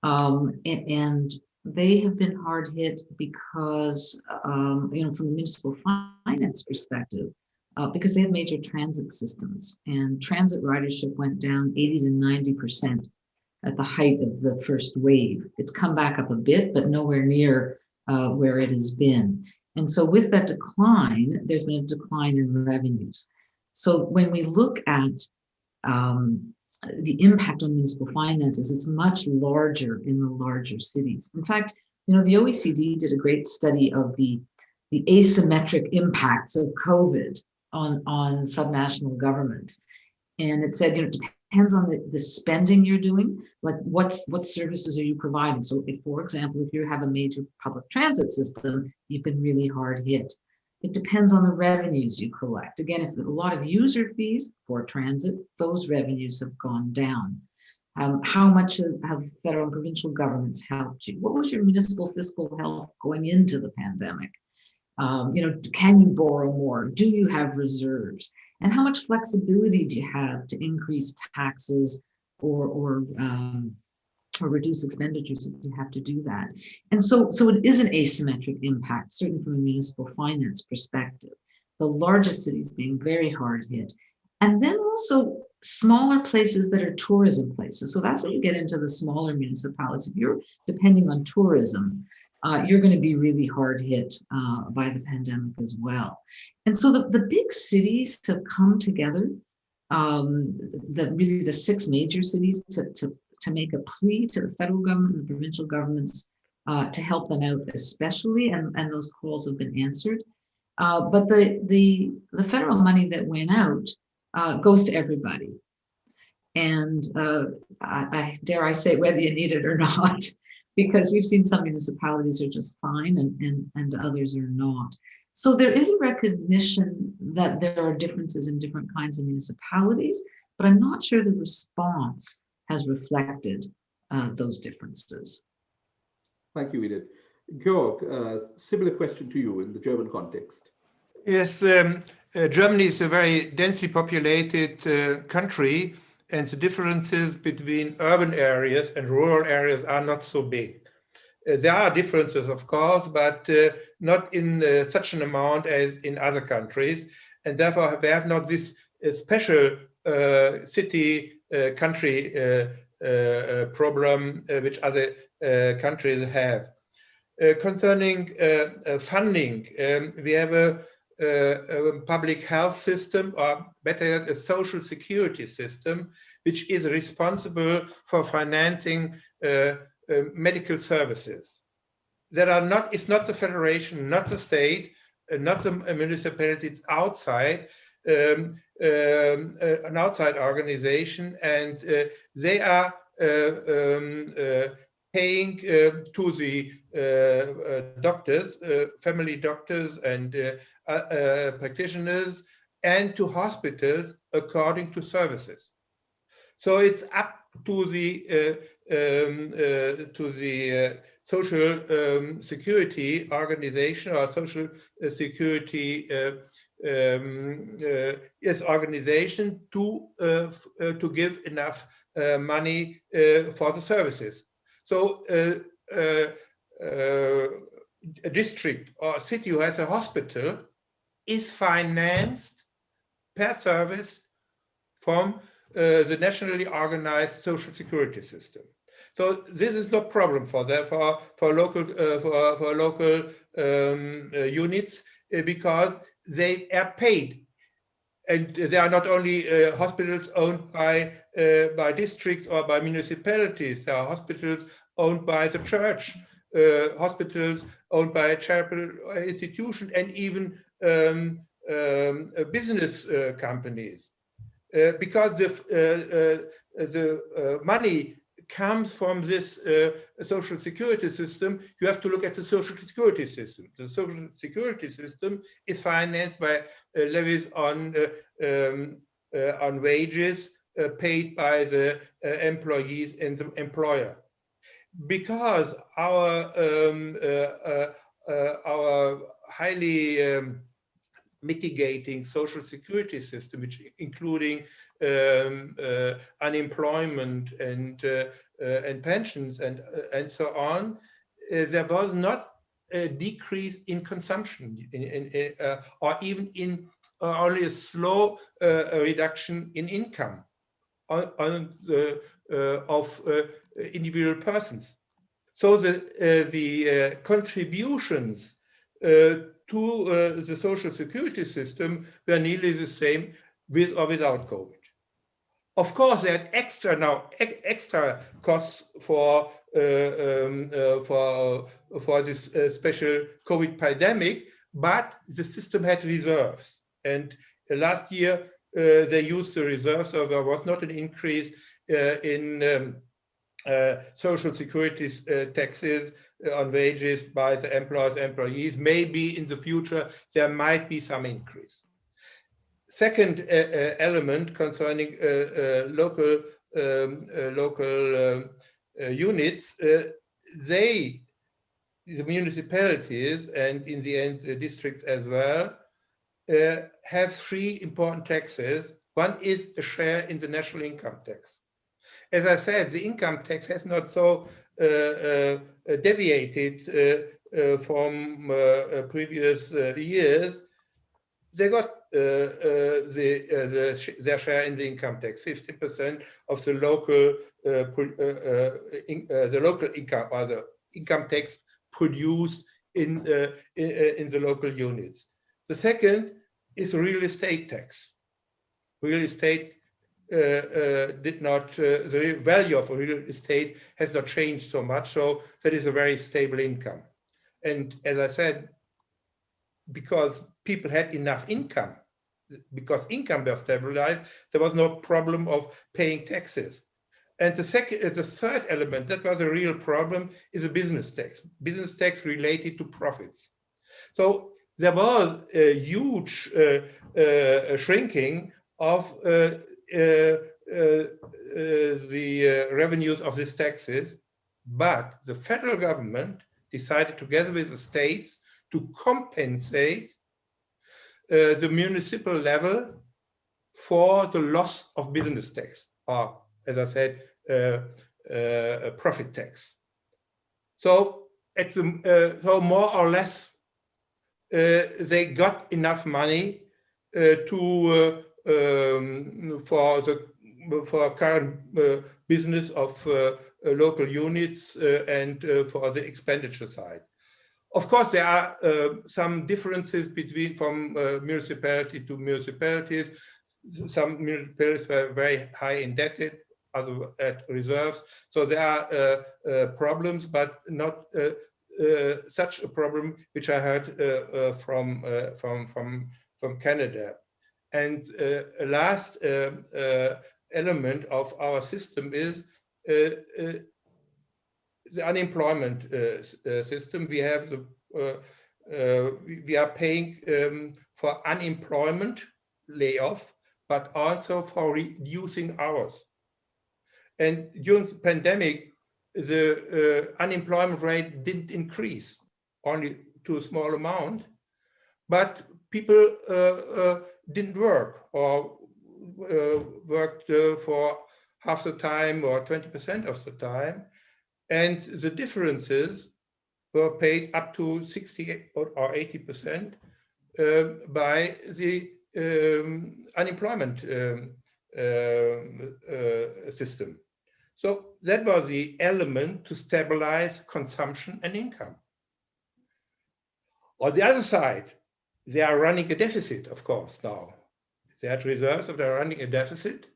and they have been hard hit because, from a municipal finance perspective, because they have major transit systems, and transit ridership went down 80 to 90% at the height of the first wave. It's come back up a bit, but nowhere near where it has been. And so with that decline, there's been a decline in revenues. So when we look at the impact on municipal finances, it's much larger in the larger cities. In fact, the OECD did a great study of the asymmetric impacts of COVID on subnational governments. And it said, it depends on the spending you're doing, like what services are you providing. So if, for example, if you have a major public transit system, you've been really hard hit. It depends on the revenues you collect. Again, if a lot of user fees for transit, those revenues have gone down. How much have federal and provincial governments helped you? What was your municipal fiscal health going into the pandemic? Can you borrow more? Do you have reserves? And how much flexibility do you have to increase taxes or reduce expenditures if you have to do that? And so it is an asymmetric impact, certainly from a municipal finance perspective. The largest cities being very hard hit. And then also smaller places that are tourism places. So that's when you get into the smaller municipalities. If you're depending on tourism, you're going to be really hard hit by the pandemic as well. And so the big cities have come together, the six major cities, to make a plea to the federal government and the provincial governments to help them out especially, and those calls have been answered. But the federal money that went out goes to everybody. And I dare I say whether you need it or not, because we've seen some municipalities are just fine and others are not. So there is a recognition that there are differences in different kinds of municipalities, but I'm not sure the response has reflected those differences. Thank you, Enid. Georg, similar question to you in the German context. Yes, Germany is a very densely populated country, and the differences between urban areas and rural areas are not so big. There are differences, of course, but not in such an amount as in other countries. And therefore, we have not this special city-country problem which other countries have. Concerning funding, we have a public health system, or better yet, a social security system, which is responsible for financing medical services. That are not, it's not the federation, not the state, not the municipality, it's outside, an outside organization, and they are paying to the doctors, family doctors and practitioners, and to hospitals according to services. So it's up to the social security organization or social security organization to give enough money for the services. So a district or a city who has a hospital is financed per service from the nationally organized social security system. So this is no problem for local units because they are paid, and they are not only hospitals owned by districts or by municipalities. There are hospitals owned by the church, hospitals owned by a charitable institution, and even business companies. Because the money comes from this social security system, you have to look at the social security system. The social security system is financed by levies on wages paid by the employees and the employer. Because our highly mitigating social security system, which including unemployment and pensions and so on, there was not a decrease in consumption, or even in only a slow reduction in income of individual persons. So the contributions to the social security system were nearly the same with or without COVID. Of course, they had extra costs for this special COVID pandemic, but the system had reserves. And last year they used the reserves, so there was not an increase in social security taxes on wages by the employers, employees. Maybe in the future there might be some increase. Second element concerning local units, the municipalities, and in the end the districts as well, have three important taxes. One is a share in the national income tax. As I said, the income tax has not so deviated from previous years. They got their share in the income tax, 50% of the local income, or the income tax produced in the local units. The second is real estate tax. Real estate did not, the value of real estate has not changed so much, so that is a very stable income. And as I said, because people had enough income, because income was stabilized, there was no problem of paying taxes. And the third element, that was a real problem, is a business tax related to profits. So there was a huge shrinking of the revenues of these taxes, but the federal government decided together with the states to compensate the municipal level for the loss of business tax, or as I said, profit tax. So it's so more or less they got enough money for current business of local units and for the expenditure side. Of course, there are some differences from municipality to municipalities. Some municipalities were very high indebted, other at reserves. So there are problems, but not such a problem which I heard from Canada. And a last element of our system is the unemployment system. We have we are paying for unemployment layoff, but also for reducing hours. And during the pandemic, the unemployment rate didn't increase, only to a small amount, but people didn't work or worked for half the time or 20% of the time. And the differences were paid up to 60 or 80% by the unemployment system. So that was the element to stabilize consumption and income. On the other side, they are running a deficit, of course, now. They had reserves, but they're running a deficit.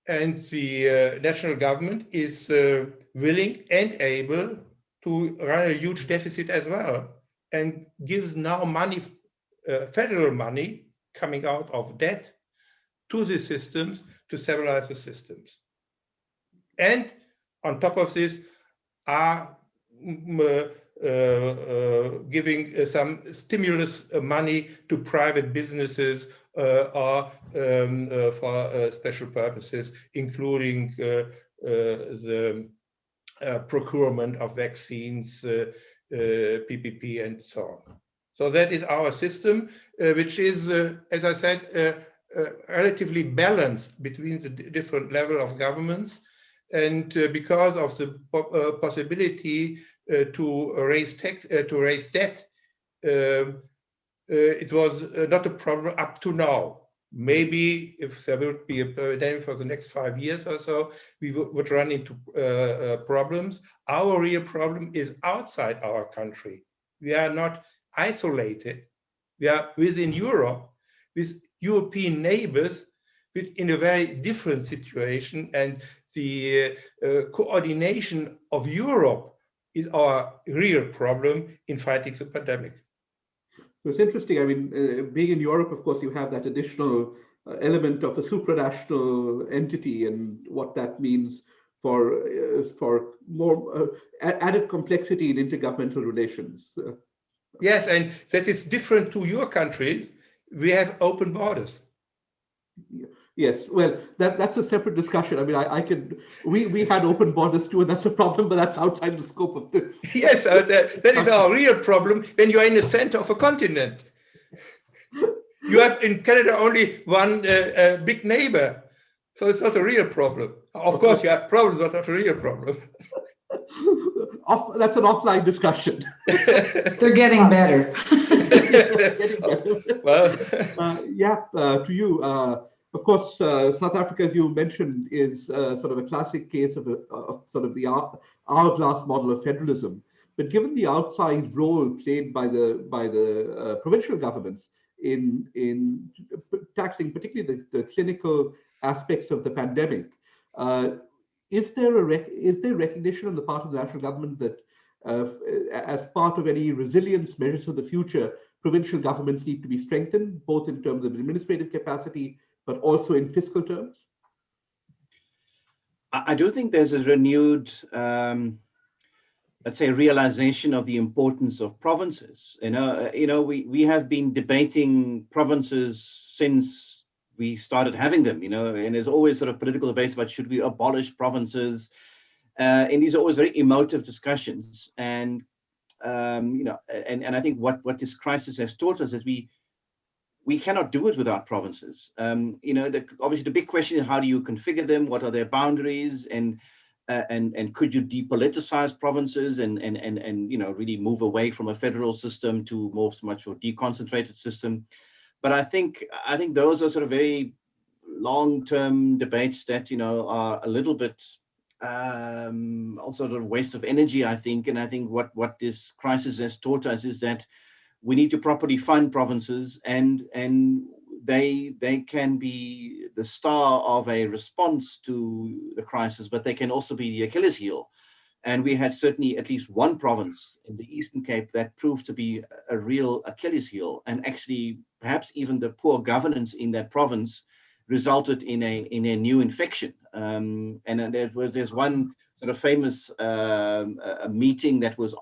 And the national government is willing and able to run a huge deficit as well, and gives now money, federal money, coming out of debt to the systems to stabilize the systems. And on top of this are giving some stimulus money to private businesses or for special purposes, including the procurement of vaccines, PPP, and so on. So that is our system, which is, as I said, relatively balanced between the different level of governments. And because of the possibility to raise debt, it was not a problem up to now. Maybe if there would be a pandemic for the next 5 years or so, we would run into problems. Our real problem is outside our country. We are not isolated. We are within Europe, with European neighbors, in a very different situation, and the coordination of Europe is our real problem in fighting the pandemic. So it's interesting. I mean, being in Europe, of course, you have that additional element of a supranational entity and what that means for more added complexity in intergovernmental relations. Yes, and that is different to your countries. We have open borders. Yes, well, that's a separate discussion. I mean, we had open borders too, and that's a problem, but that's outside the scope of this. Yes, that is our real problem when you are in the center of a continent. You have in Canada only one big neighbor, so it's not a real problem. Of course, you have problems, but not a real problem. That's an offline discussion. They're getting better. Well, Jaap, to you. Of course, South Africa, as you mentioned, is sort of a classic case of sort of the hourglass model of federalism. But given the outsized role played by the provincial governments in tackling particularly the clinical aspects of the pandemic, is there recognition on the part of the national government that as part of any resilience measures for the future, provincial governments need to be strengthened, both in terms of administrative capacity, but also in fiscal terms? I do think there's a renewed, let's say, realization of the importance of provinces. We have been debating provinces since we started having them, and there's always sort of political debates about should we abolish provinces, and these are always very emotive discussions. And and I think what this crisis has taught us is we cannot do it without provinces. Obviously the big question is how do you configure them? What are their boundaries? And could you depoliticize provinces and really move away from a federal system to much more deconcentrated system? But I think those are sort of very long-term debates that are a little bit also the waste of energy, I think. And I think what this crisis has taught us is that we need to properly fund provinces, and they can be the star of a response to the crisis, but they can also be the Achilles heel. And we had certainly at least one province in the Eastern Cape that proved to be a real Achilles heel, and actually perhaps even the poor governance in that province resulted in a new infection. And there's one sort of famous a meeting that was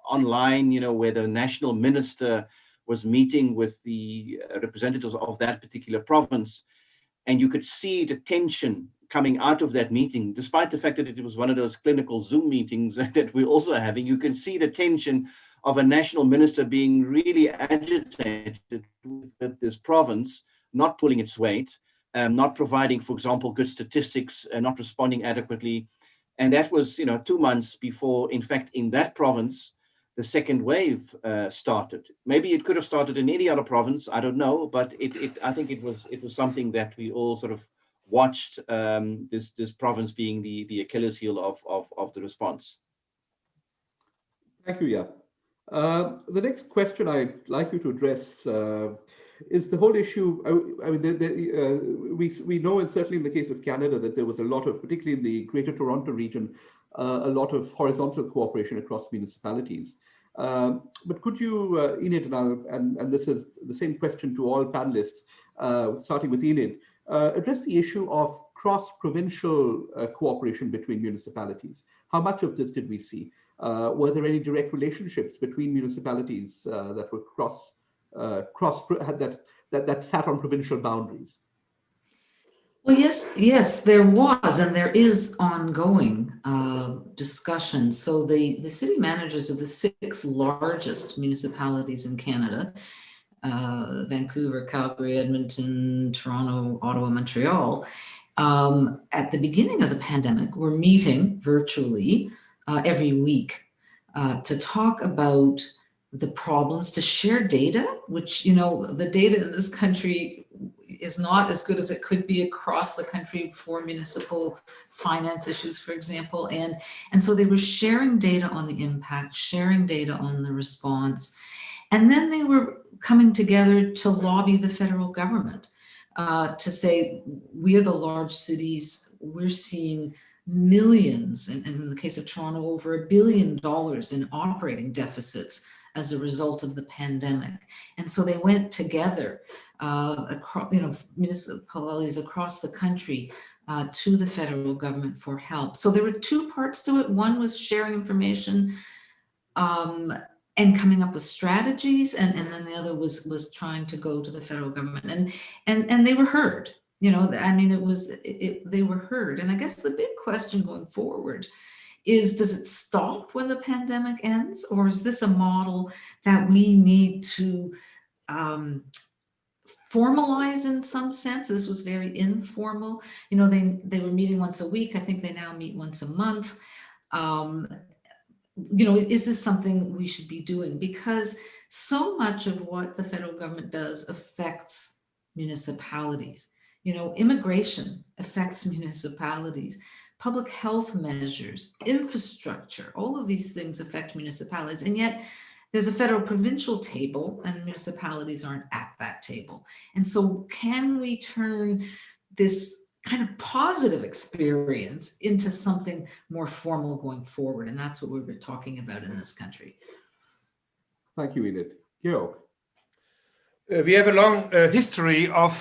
online, you know, where the national minister was meeting with the representatives of that particular province, and you could see the tension coming out of that meeting, despite the fact that it was one of those clinical Zoom meetings that we're also having. You can see the tension of a national minister being really agitated with this province not pulling its weight, not providing, for example, good statistics, not responding adequately. And that was, you know, 2 months before, in fact, in that province, the second wave started. Maybe it could have started in any other province, I don't know, but I think it was something that we all sort of watched, this province being the Achilles heel of the response. Thank you, Jaap. The next question I'd like you to address is the whole issue. I mean, we know, and certainly in the case of Canada, that there was a lot of, particularly in the Greater Toronto region, a lot of horizontal cooperation across municipalities. But could you, Enid, and this is the same question to all panelists, starting with Enid, address the issue of cross-provincial cooperation between municipalities? How much of this did we see? Were there any direct relationships between municipalities that were that sat on provincial boundaries? Well, yes, there was, and there is ongoing discussion. So the city managers of the 6 largest municipalities in Canada, Vancouver, Calgary, Edmonton, Toronto, Ottawa, Montreal, at the beginning of the pandemic, were meeting virtually every week to talk about the problems, to share data, which, you know, the data in this country is not as good as it could be across the country for municipal finance issues, for example. And so they were sharing data on the impact, sharing data on the response. And then they were coming together to lobby the federal government to say, we are the large cities, we're seeing millions, and in the case of Toronto, over $1 billion in operating deficits as a result of the pandemic. And so they went together, across, you know, municipalities across the country to the federal government for help. So there were 2 parts to it. One was sharing information and coming up with strategies, and then the other was trying to go to the federal government, and they were heard. You know, I mean, they were heard. And I guess the big question going forward is, does it stop when the pandemic ends, or is this a model that we need to formalize in some sense? This was very informal. You know, they were meeting once a week. I think they now meet once a month. You know, is this something we should be doing? Because so much of what the federal government does affects municipalities. You know, immigration affects municipalities, public health measures, infrastructure, all of these things affect municipalities. And yet there's a federal provincial table and municipalities aren't at that table. And so can we turn this kind of positive experience into something more formal going forward? And that's what we were talking about in this country. Thank you, Enid. Georg. We have a long history of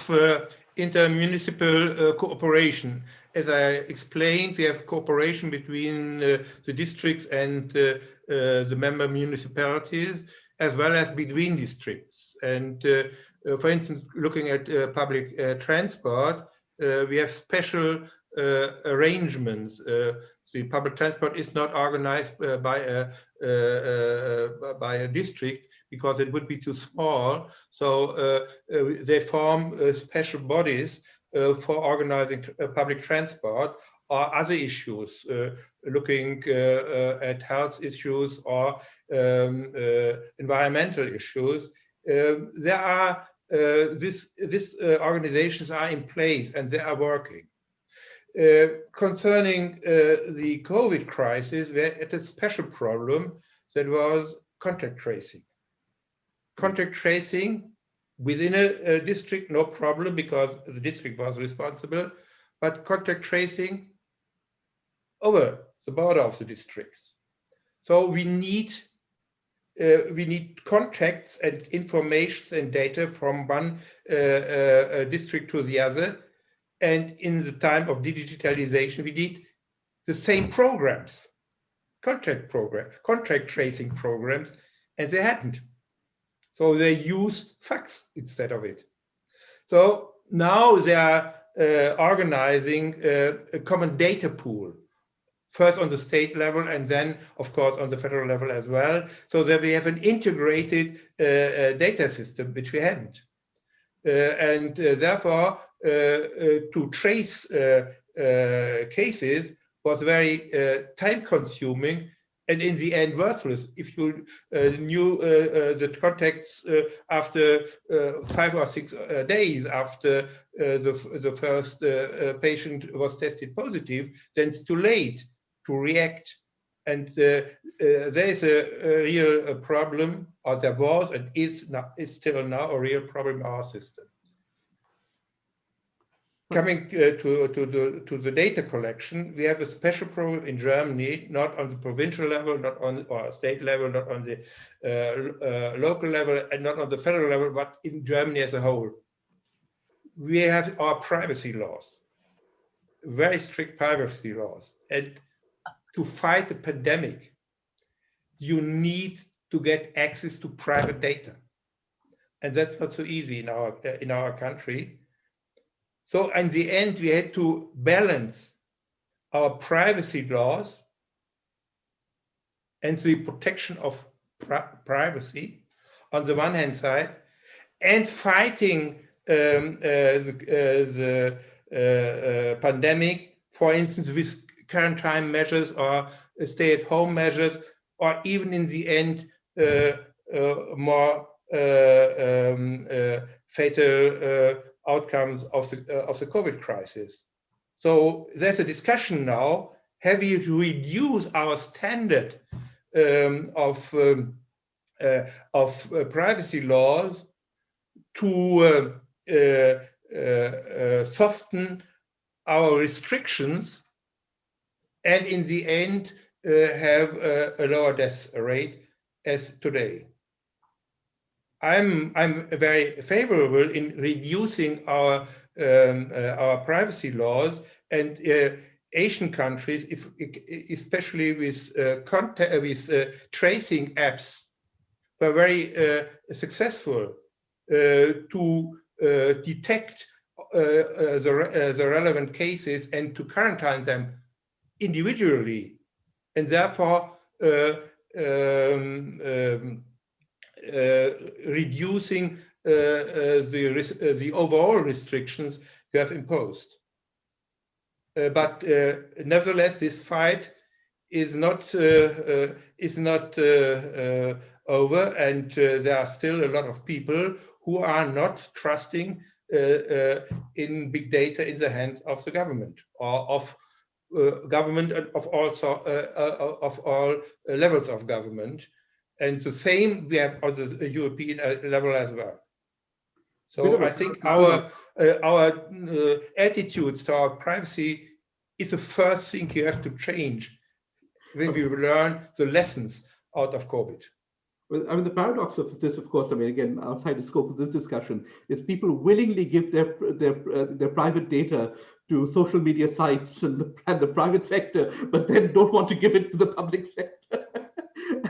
intermunicipal cooperation. As I explained, we have cooperation between the districts and the member municipalities, as well as between districts. And for instance, looking at public transport, we have special arrangements. The public transport is not organized by a district because it would be too small. So they form special bodies for organizing public transport or other issues, looking at health issues or environmental issues. There are these organizations are in place and they are working. Concerning the COVID crisis, we had a special problem that was contact tracing. Contact tracing within a district, no problem, because the district was responsible, but contact tracing over the border of the district. So we need contacts and information and data from one district to the other. And in the time of digitalization, we need the same programs, contact tracing programs, and they hadn't. So they used fax instead of it. So now they are organizing a common data pool, first on the state level and then, of course, on the federal level as well, so that we have an integrated data system, which we hadn't. And therefore, to trace cases was very time-consuming and in the end worthless. If you knew the contacts after 5 or 6 days after the first patient was tested positive, then it's too late to react. And there is a real problem, or there was and is still now a real problem in our system. Coming to the data collection, we have a special program in Germany, not on the provincial level, not on or state level, not on the local level, and not on the federal level, but in Germany as a whole. We have our privacy laws, very strict privacy laws. And to fight the pandemic, you need to get access to private data. And that's not so easy in our country. So in the end, we had to balance our privacy laws and the protection of privacy on the one hand side, and fighting the pandemic, for instance, with quarantine measures or stay-at-home measures, or even in the end, more fatal outcomes of the COVID crisis. So there's a discussion now: have we to reduce our standard of privacy laws to soften our restrictions, and in the end have a lower death rate as today? I'm very favorable in reducing our privacy laws, and Asian countries, especially with tracing apps, were very successful to detect the relevant cases and to quarantine them individually, and therefore reducing the overall restrictions we have imposed. But nevertheless, this fight is not over, and there are still a lot of people who are not trusting in big data in the hands of the government, or of government of all levels of government. And the same we have on the European level as well. So I think our attitudes to our privacy is the first thing you have to change when we learn the lessons out of COVID. Well, I mean, the paradox of this, of course, I mean, again, outside the scope of this discussion, is people willingly give their private data to social media sites and the private sector, but then don't want to give it to the public sector.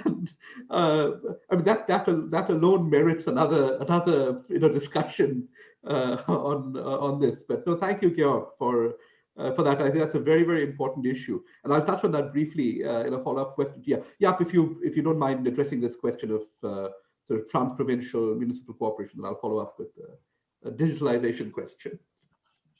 And I mean, that alone merits another discussion on this. But no, thank you, Georg, for that. I think that's a very, very important issue, and I'll touch on that briefly in a follow-up question. Yeah, Jaap, if you don't mind addressing this question of sort of trans-provincial municipal cooperation, and I'll follow up with a digitalization question.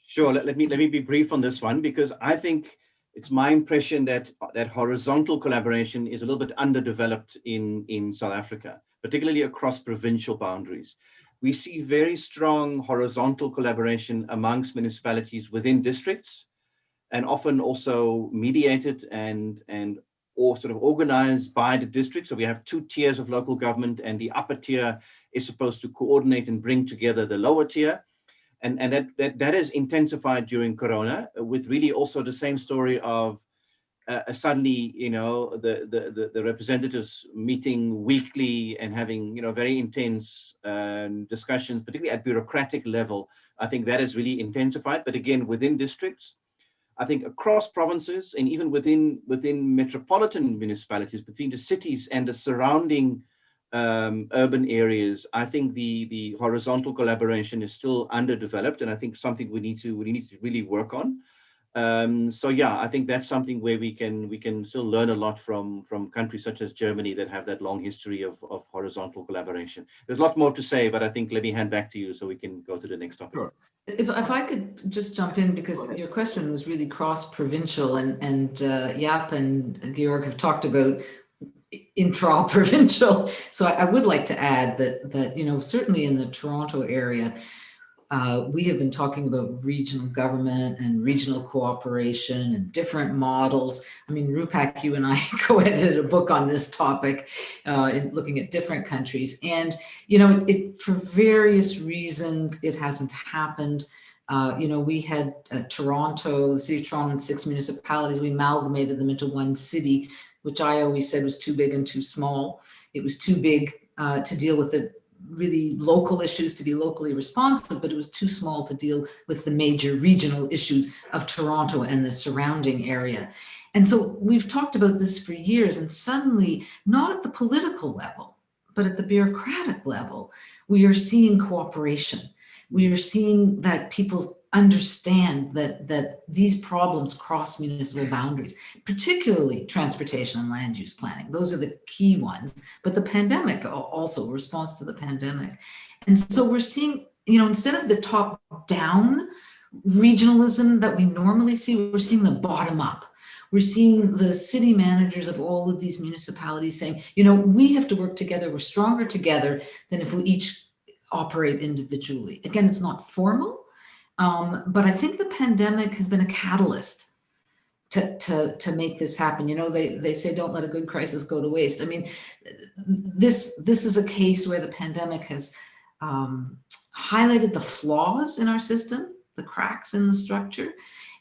Sure. Let me be brief on this one, because I think it's my impression that horizontal collaboration is a little bit underdeveloped in South Africa, particularly across provincial boundaries. We see very strong horizontal collaboration amongst municipalities within districts, and often also mediated and or sort of organized by the district. So we have 2 tiers of local government, and the upper tier is supposed to coordinate and bring together the lower tier. And that is intensified during Corona, with really also the same story of suddenly, you know, the representatives meeting weekly and having, you know, very intense discussions, particularly at bureaucratic level. I think that is really intensified. But again, within districts, I think across provinces and even within metropolitan municipalities, between the cities and the surrounding urban areas, I think the horizontal collaboration is still underdeveloped, and I think something we need to really work on. So yeah, I think that's something where we can still learn a lot from countries such as Germany that have that long history of horizontal collaboration. There's a lot more to say, but I think let me hand back to you so we can go to the next topic. Sure. If I could just jump in, because your question was really cross-provincial, and Jaap and Georg have talked about intra-provincial. So I would like to add that you know, certainly in the Toronto area, we have been talking about regional government and regional cooperation and different models. I mean, Rupak, you and I co-edited a book on this topic, in looking at different countries. And, you know, for various reasons, it hasn't happened. You know, we had Toronto, the city of Toronto, and 6 municipalities. We amalgamated them into one city, which I always said was too big and too small. It was too big to deal with the really local issues, to be locally responsive, but it was too small to deal with the major regional issues of Toronto and the surrounding area. And so we've talked about this for years, and suddenly, not at the political level, but at the bureaucratic level, we are seeing cooperation. We are seeing that people understand that these problems cross municipal boundaries, particularly transportation and land use planning. Those are the key ones, but the pandemic also, response to the pandemic. And so we're seeing, you know, instead of the top down regionalism that we normally see, we're seeing the bottom up. We're seeing the city managers of all of these municipalities saying, you know, we have to work together. We're stronger together than if we each operate individually. Again, it's not formal. But I think the pandemic has been a catalyst to make this happen. You know, they say don't let a good crisis go to waste. I mean, this is a case where the pandemic has highlighted the flaws in our system, the cracks in the structure,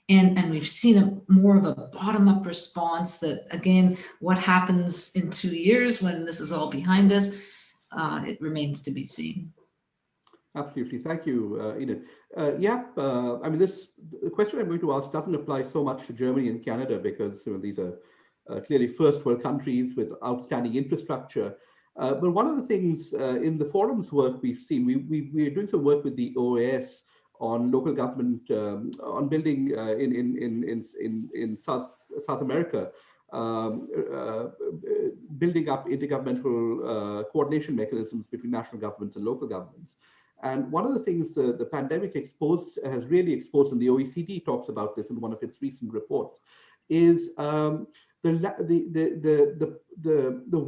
and we've seen more of a bottom-up response. That, again, what happens in 2 years when this is all behind us, it remains to be seen. Absolutely. Thank you, Enid. Jaap, I mean, the question I'm going to ask doesn't apply so much to Germany and Canada, because these are clearly first world countries with outstanding infrastructure. But one of the things in the forum's work we've seen, we're doing some work with the OAS on local government, on building in South America, building up intergovernmental coordination mechanisms between national governments and local governments. And one of the things the pandemic has really exposed, and the OECD talks about this in one of its recent reports, is the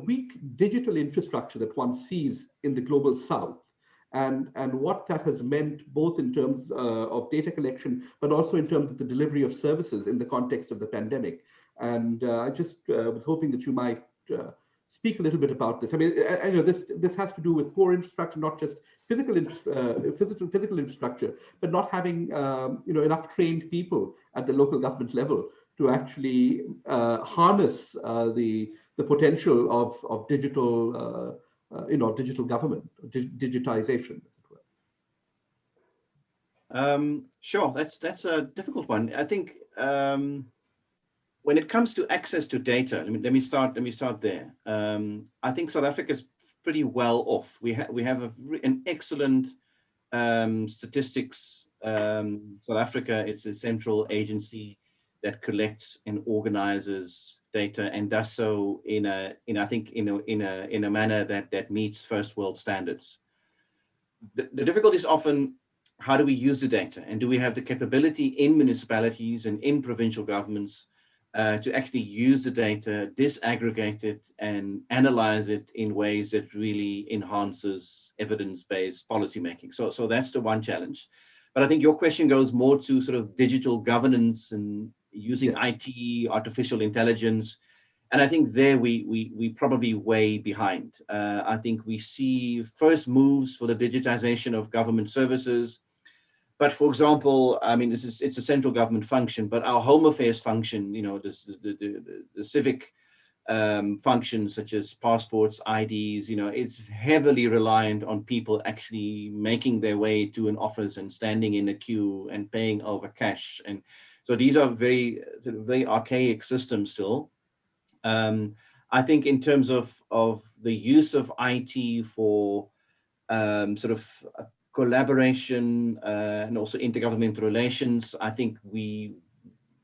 weak digital infrastructure that one sees in the global south, and what that has meant both in terms of data collection, but also in terms of the delivery of services in the context of the pandemic. And I just was hoping that you might speak a little bit about this. I mean, I know this has to do with poor infrastructure, not just physical infrastructure, but not having enough trained people at the local government level to actually harness the potential of digital digital government, digitization, as it were. Sure, that's a difficult one. I think when it comes to access to data, let me start there. I think South Africa is pretty well off. We have an excellent statistics. South Africa is a central agency that collects and organizes data, and does so in a manner that meets first world standards. The difficulty is often, how do we use the data, and do we have the capability in municipalities and in provincial governments to actually use the data, disaggregate it, and analyze it in ways that really enhances evidence-based policymaking. So that's the one challenge. But I think your question goes more to sort of digital governance and using IT, artificial intelligence. And I think there we probably way behind. I think we see first moves for the digitization of government services. But for example, I mean, it's a central government function, but our home affairs function, you know, the civic functions such as passports, IDs, you know, it's heavily reliant on people actually making their way to an office and standing in a queue and paying over cash. And so these are very archaic systems still. I think in terms of the use of IT for sort of collaboration and also intergovernmental relations, I think we're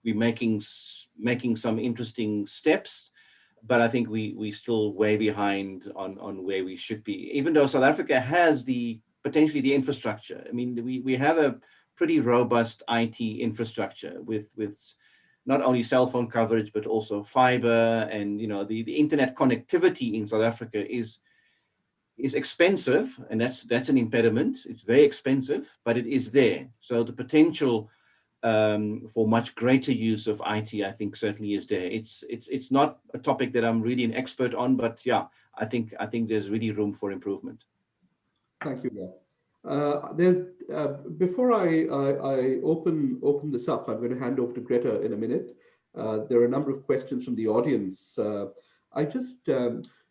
making some interesting steps, but I think we're still way behind on where we should be, even though South Africa has potentially the infrastructure. I mean, we have a pretty robust IT infrastructure with not only cell phone coverage, but also fiber, and, you know, the internet connectivity in South Africa is expensive, and that's an impediment. It's very expensive, but it is there. So the potential for much greater use of IT, I think, certainly is there. It's not a topic that I'm really an expert on, but yeah, I think there's really room for improvement. Thank you, Jaap. Before I open this up, I'm going to hand over to Greta in a minute. There are a number of questions from the audience.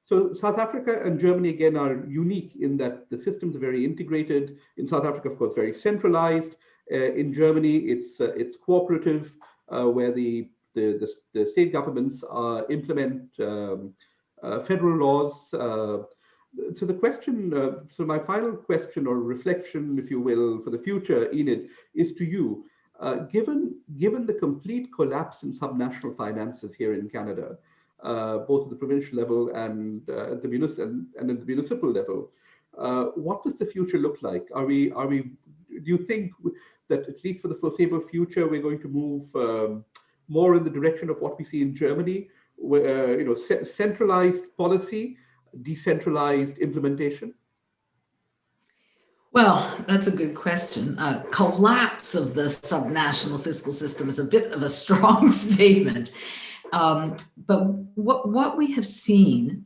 So South Africa and Germany, again, are unique in that the systems are very integrated. In South Africa, of course, very centralized. In Germany, it's cooperative, where the state governments implement federal laws. So the question, so my final question or reflection, if you will, for the future, Enid, is to you. Given the complete collapse in subnational finances here in Canada, both at the provincial level and at the municipal level, what does the future look like? Do you think that at least for the foreseeable future, we're going to move more in the direction of what we see in Germany, where, you know, centralized policy, decentralized implementation? Well, that's a good question. Collapse of the subnational fiscal system is a bit of a strong statement. But what we have seen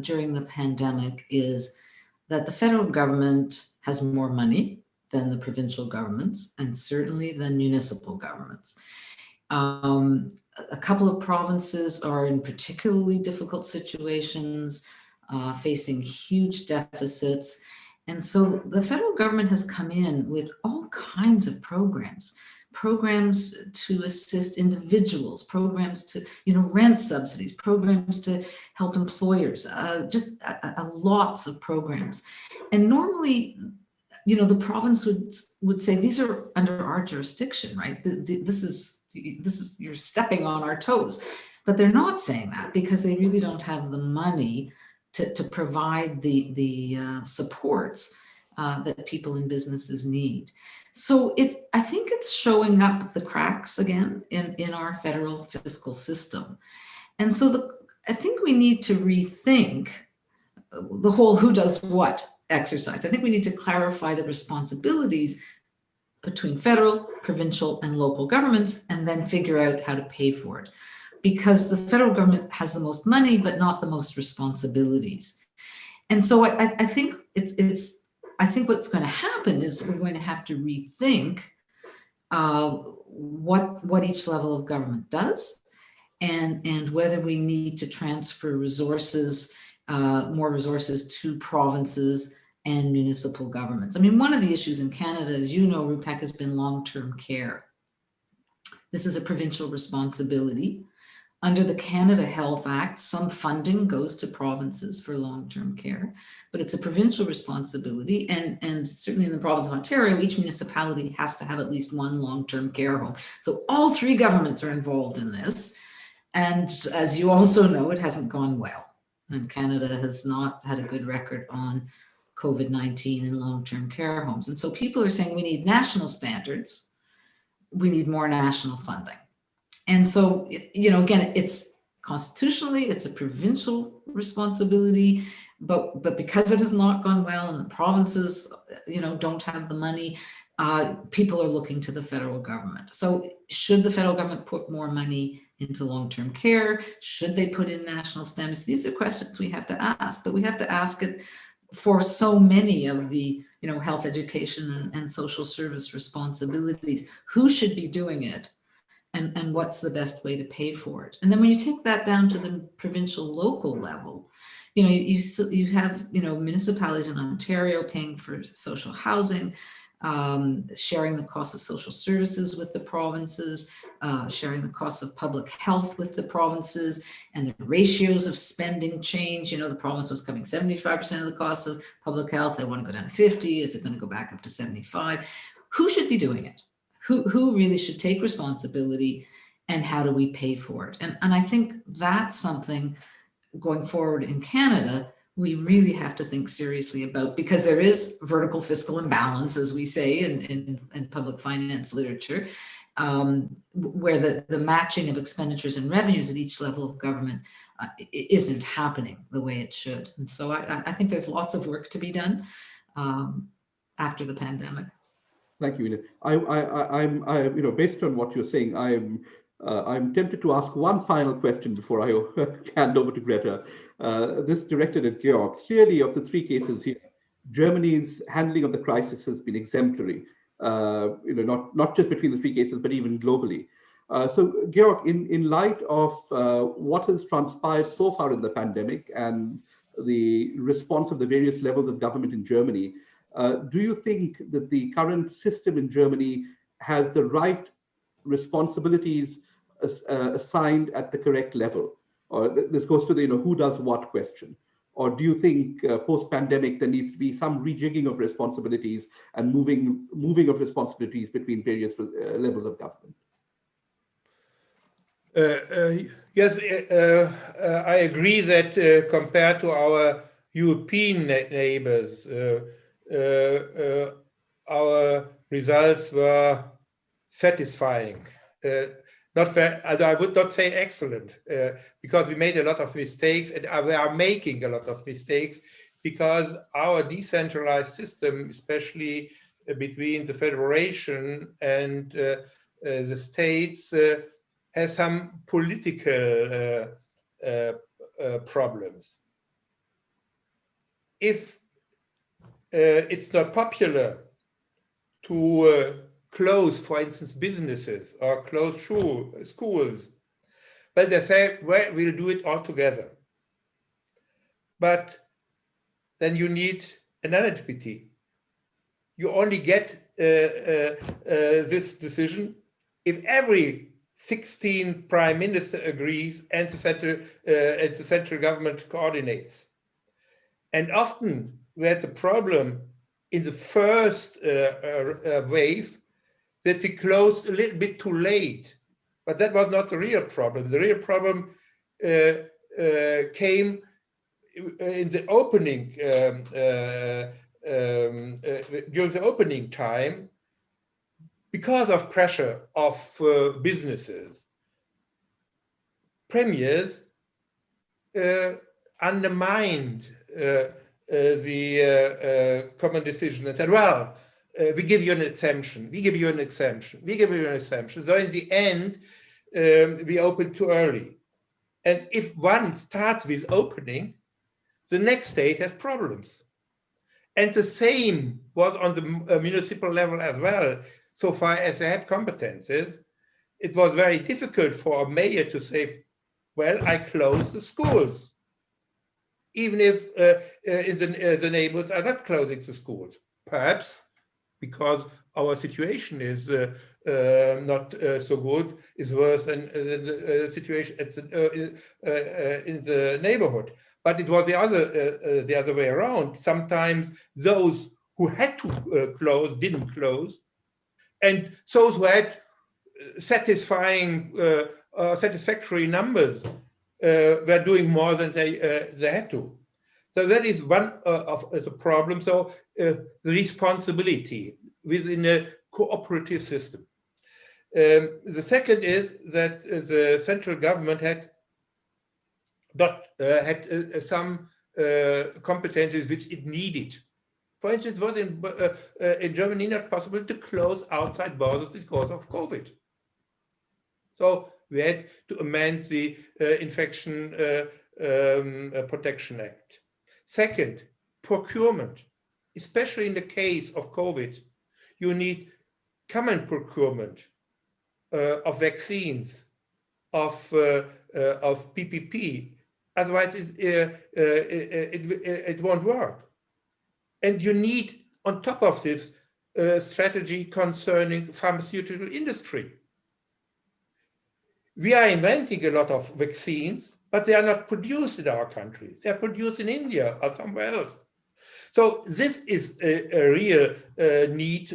during the pandemic is that the federal government has more money than the provincial governments, and certainly than municipal governments. A couple of provinces are in particularly difficult situations, facing huge deficits. And so the federal government has come in with all kinds of programs to assist individuals, programs to, you know, rent subsidies, programs to help employers, just lots of programs. And normally, you know, the province would say, these are under our jurisdiction, right? This is, you're stepping on our toes. But they're not saying that because they really don't have the money to provide the supports that people and businesses need. So I think it's showing up the cracks again in our federal fiscal system. And so I think we need to rethink the whole who does what exercise. I think we need to clarify the responsibilities between federal, provincial, and local governments, and then figure out how to pay for it. Because the federal government has the most money, but not the most responsibilities. And so I think I think what's going to happen is we're going to have to rethink what each level of government does, and whether we need to transfer resources, more resources to provinces and municipal governments. I mean, one of the issues in Canada, as you know, Rupak, has been long-term care. This is a provincial responsibility. Under the Canada Health Act, some funding goes to provinces for long-term care, but it's a provincial responsibility. And certainly in the province of Ontario, each municipality has to have at least one long-term care home. So all three governments are involved in this. And as you also know, it hasn't gone well. And Canada has not had a good record on COVID-19 and long-term care homes. And so people are saying we need national standards. We need more national funding. And so, you know, again, it's constitutionally, it's a provincial responsibility, but because it has not gone well and the provinces, you know, don't have the money, people are looking to the federal government. So should the federal government put more money into long-term care? Should they put in national standards? These are questions we have to ask, but we have to ask it for so many of the health, education, and social service responsibilities. Who should be doing it? And what's the best way to pay for it? And then when you take that down to the provincial local level, you have municipalities in Ontario paying for social housing, sharing the cost of social services with the provinces, sharing the cost of public health with the provinces, and the ratios of spending change. The province was covering 75% of the cost of public health. They want to go down to 50. Is it going to go back up to 75? Who should be doing it? Who really should take responsibility, and how do we pay for it? And I think that's something going forward in Canada we really have to think seriously about, because there is vertical fiscal imbalance, as we say in public finance literature, where the matching of expenditures and revenues at each level of government isn't happening the way it should. And so I think there's lots of work to be done after the pandemic. Thank you, Enid. I'm based on what you're saying, I'm tempted to ask one final question before I hand over to Greta. This directed at Georg. Clearly, of the three cases here, Germany's handling of the crisis has been exemplary. Not just between the three cases, but even globally. So, Georg, in light of what has transpired so far in the pandemic and the response of the various levels of government in Germany, do you think that the current system in Germany has the right responsibilities assigned at the correct level? Or this goes to the who does what question? Or do you think post-pandemic there needs to be some rejigging of responsibilities and moving of responsibilities between various levels of government? Yes, I agree that compared to our European neighbors, our results were satisfying. Not very, I would not say excellent, because we made a lot of mistakes, and we are making a lot of mistakes because our decentralized system, especially between the federation and the states, has some political problems. If it's not popular to close, for instance, businesses or close schools, but they say, well, we'll do it all together. But then you need unanimity. You only get this decision if every 16 prime minister agrees and the central government coordinates. And often we had the problem in the first wave that we closed a little bit too late, but that was not the real problem. The real problem came in the opening, during the opening time, because of pressure of businesses. Premiers undermined the common decision and said, well, we give you an exemption, we give you an exemption, we give you an exemption. So in the end, we open too early. And if one starts with opening, the next state has problems. And the same was on the municipal level as well. So far as they had competences, it was very difficult for a mayor to say, well, I close the schools, even if the neighbors are not closing the schools. Perhaps because our situation is not so good, is worse than the situation in the neighborhood. But it was the other way around. Sometimes those who had to close didn't close, and those who had satisfactory numbers were doing more than they had to. So that is one of the problems. So the responsibility within a cooperative system. The second is that the central government had some competencies which it needed For instance, it was in Germany not possible to close outside borders because of COVID. So we had to amend the Infection Protection Act. Second, procurement. Especially in the case of COVID, you need common procurement of vaccines, of PPP. Otherwise, it won't work. And you need, on top of this, strategy concerning pharmaceutical industry. We are inventing a lot of vaccines, but they are not produced in our country. They are produced in India or somewhere else. So this is a real need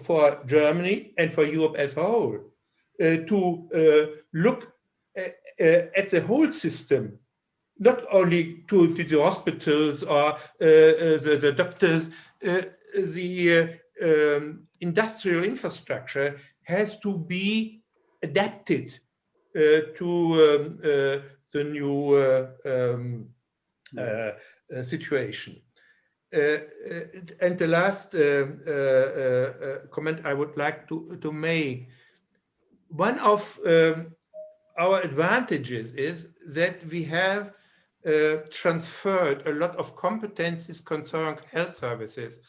for Germany and for Europe as a whole to look at the whole system, not only to the hospitals or the doctors. The industrial infrastructure has to be adapted to the new situation. And the last comment I would like to make, one of our advantages is that we have transferred a lot of competencies concerning health services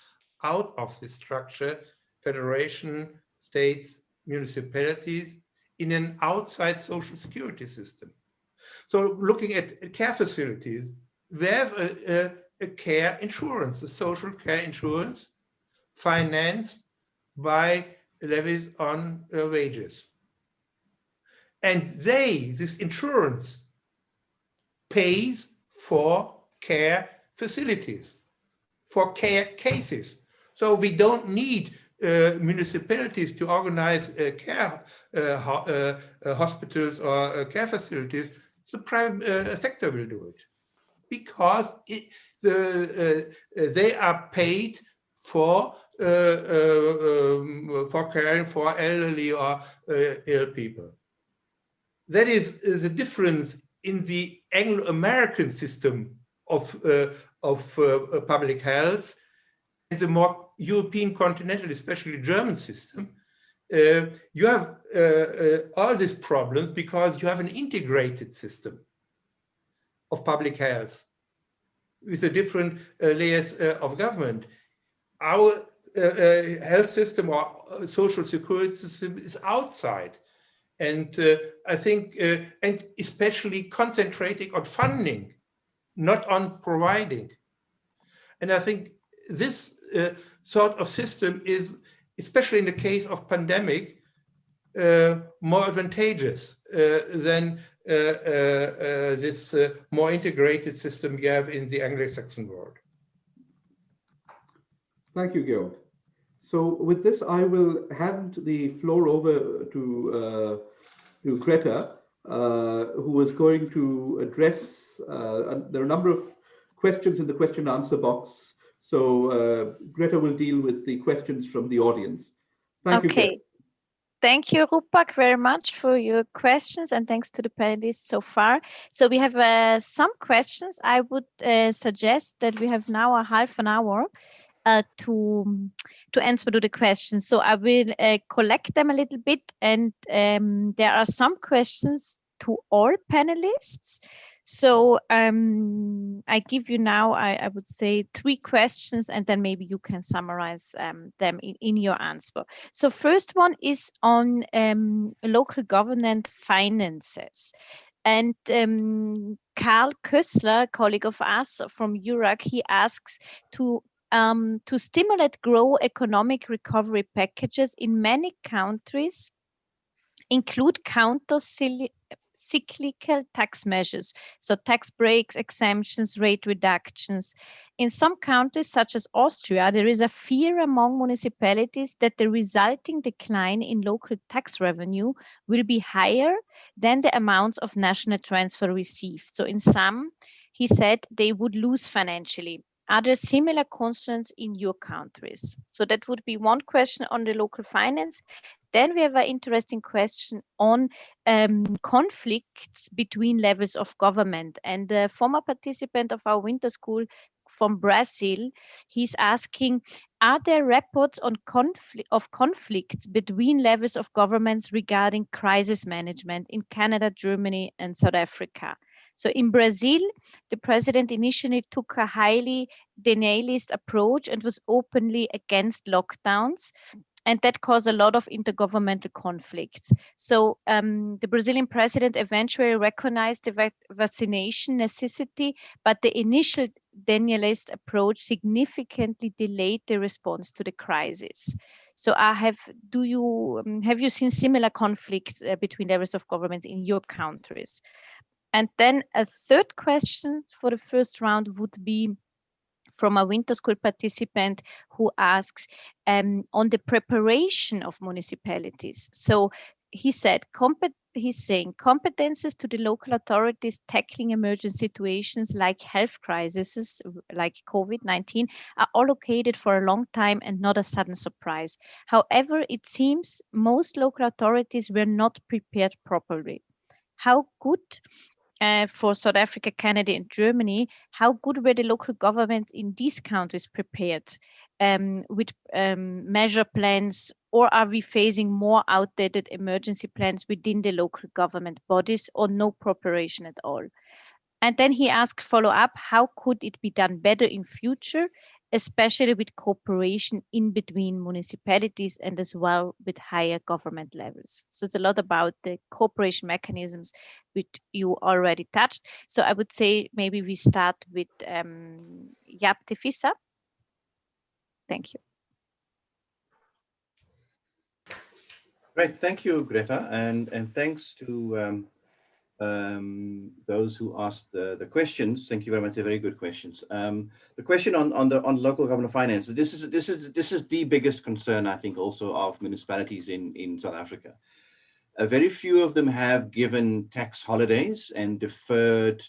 out of this structure, federation, states, municipalities, in an outside social security system. So looking at care facilities, we have a care insurance, a social care insurance financed by levies on wages. And this insurance pays for care facilities, for care cases. So we don't need municipalities to organize care hospitals or care facilities. The private sector will do it, because they are paid for caring for elderly or ill people. That is the difference in the Anglo-American system of public health and the more European continental, especially German system. You have all these problems because you have an integrated system of public health with the different layers of government. Our health system or social security system is outside. And I think, and especially concentrating on funding, not on providing. And I think this sort of system is, especially in the case of pandemic, more advantageous than this more integrated system we have in the Anglo-Saxon world. Thank you, Georg. So with this, I will hand the floor over to Greta, who is going to address, there are a number of questions in the question and answer box. So Greta will deal with the questions from the audience. Thank you, Greta. Thank you, Rupak, very much for your questions, and thanks to the panelists so far. So we have some questions. I would suggest that we have now a half an hour to answer to the questions. So I will collect them a little bit, and there are some questions to all panelists. So I give you now, I would say, 3 questions, and then maybe you can summarize them in your answer. So first one is on local government finances. And Karl Kössler, a colleague of us from Eurac, he asks to stimulate grow economic recovery packages in many countries include counter-cyclical tax measures, so tax breaks, exemptions, rate reductions. In some countries, such as Austria, there is a fear among municipalities that the resulting decline in local tax revenue will be higher than the amounts of national transfer received. So in some, he said, they would lose financially. Are there similar concerns in your countries? So that would be one question on the local finance. Then we have an interesting question on conflicts between levels of government. And the former participant of our winter school from Brazil. He's asking, are there reports on conflicts between levels of governments regarding crisis management in Canada, Germany, and South Africa? So in Brazil, the president initially took a highly denialist approach and was openly against lockdowns. And that caused a lot of intergovernmental conflicts. So the Brazilian president eventually recognized the vaccination necessity, but the initial denialist approach significantly delayed the response to the crisis. So have you seen similar conflicts between levels of government in your countries? And then a third question for the first round would be from a winter school participant who asks on the preparation of municipalities. So he said, he's saying competences to the local authorities tackling emergency situations like health crises, like COVID-19, are allocated for a long time and not a sudden surprise. However, it seems most local authorities were not prepared properly. How good for South Africa, Canada, and Germany, how good were the local governments in these countries prepared with measure plans, or are we facing more outdated emergency plans within the local government bodies, or no preparation at all? And then he asked follow-up, how could it be done better in future, especially with cooperation in between municipalities and as well with higher government levels? So it's a lot about the cooperation mechanisms which you already touched. So I would say maybe we start with Jaap de Visser. Thank you. Great, thank you, Greta, and thanks to those who asked the questions. Thank you very much. They're very good questions. The question on local government finances. This is the biggest concern, I think, also of municipalities in South Africa. Very few of them have given tax holidays and deferred,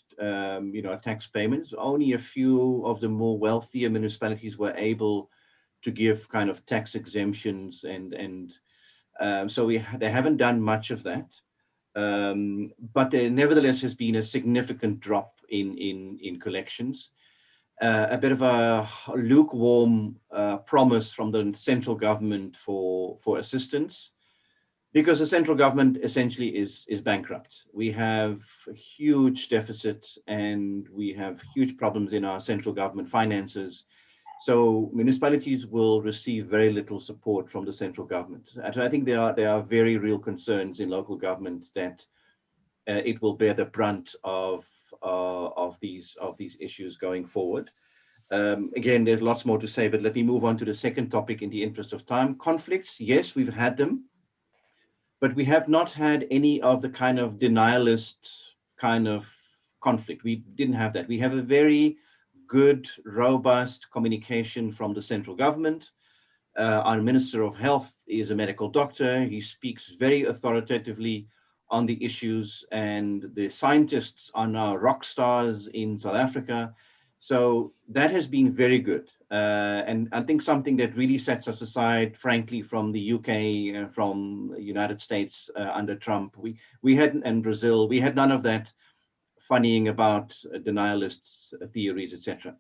tax payments. Only a few of the more wealthier municipalities were able to give kind of tax exemptions, so they haven't done much of that. But there nevertheless has been a significant drop in collections. A bit of a lukewarm promise from the central government for assistance, because the central government essentially is bankrupt. We have a huge deficit and we have huge problems in our central government finances. So municipalities will receive very little support from the central government. And I think there are very real concerns in local governments that it will bear the brunt of these issues going forward. Again, there's lots more to say, but let me move on to the second topic in the interest of time. Conflicts, yes, we've had them, but we have not had any of the kind of denialist kind of conflict. We didn't have that. We have a very good, robust communication from the central government. Our Minister of Health is a medical doctor. He speaks very authoritatively on the issues, and the scientists are now rock stars in South Africa. So that has been very good. And I think something that really sets us aside, frankly, from the UK, from the United States under Trump, we had, and Brazil, we had none of that funnying about denialists, theories, etc.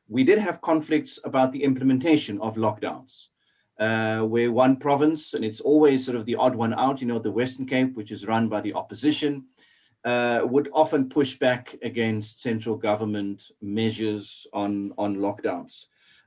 We did have conflicts about the implementation of lockdowns, where one province, and it's always sort of the odd one out, the Western Cape, which is run by the opposition, would often push back against central government measures on lockdowns.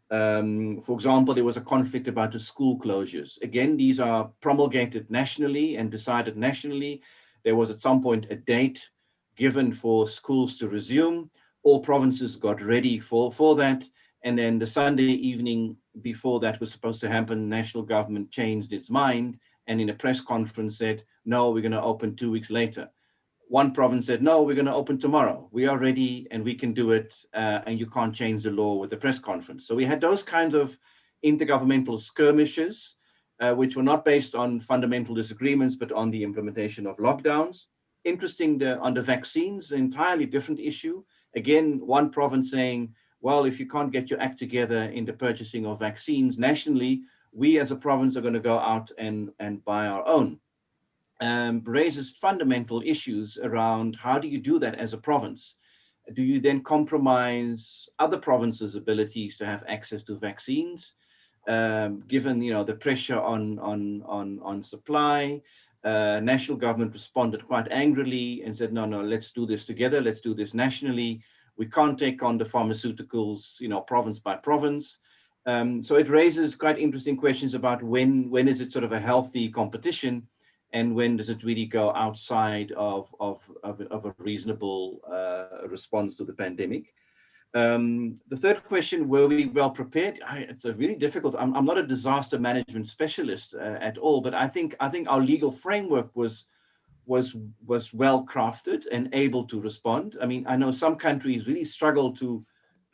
For example, there was a conflict about the school closures. Again, these are promulgated nationally and decided nationally. There was at some point a date given for schools to resume. All provinces got ready for that. And then the Sunday evening before that was supposed to happen, national government changed its mind and in a press conference said, no, we're going to open 2 weeks later. One province said, no, we're going to open tomorrow. We are ready and we can do it, and you can't change the law with the press conference. So we had those kinds of intergovernmental skirmishes, which were not based on fundamental disagreements, but on the implementation of lockdowns. Interesting, on the vaccines, an entirely different issue. Again, one province saying, well, if you can't get your act together in the purchasing of vaccines nationally, we as a province are going to go out and buy our own. Raises fundamental issues around how do you do that as a province? Do you then compromise other provinces' abilities to have access to vaccines, given the pressure on supply? National government responded quite angrily and said, no, let's do this together. Let's do this nationally. We can't take on the pharmaceuticals, province by province. So it raises quite interesting questions about when is it sort of a healthy competition, and when does it really go outside of a reasonable response to the pandemic. The third question, were we well prepared? It's a really difficult. I'm not a disaster management specialist at all, but I think our legal framework was well crafted and able to respond. I mean, I know some countries really struggle to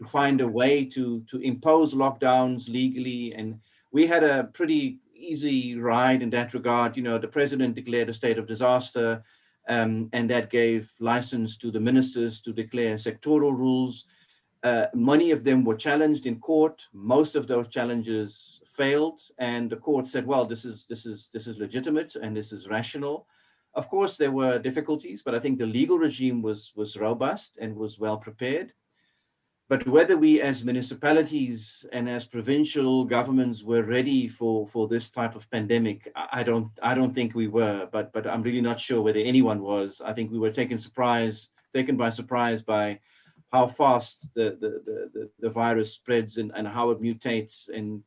find a way to impose lockdowns legally, and we had a pretty easy ride in that regard. The president declared a state of disaster, and that gave license to the ministers to declare sectoral rules. Many of them were challenged in court. Most of those challenges failed, and the court said, well, this is legitimate and this is rational. Of course, there were difficulties, but I think the legal regime was robust and was well prepared. But whether we as municipalities and as provincial governments were ready for this type of pandemic, I don't think we were, but I'm really not sure whether anyone was. I think we were taken by surprise by how fast the virus spreads and how it mutates. And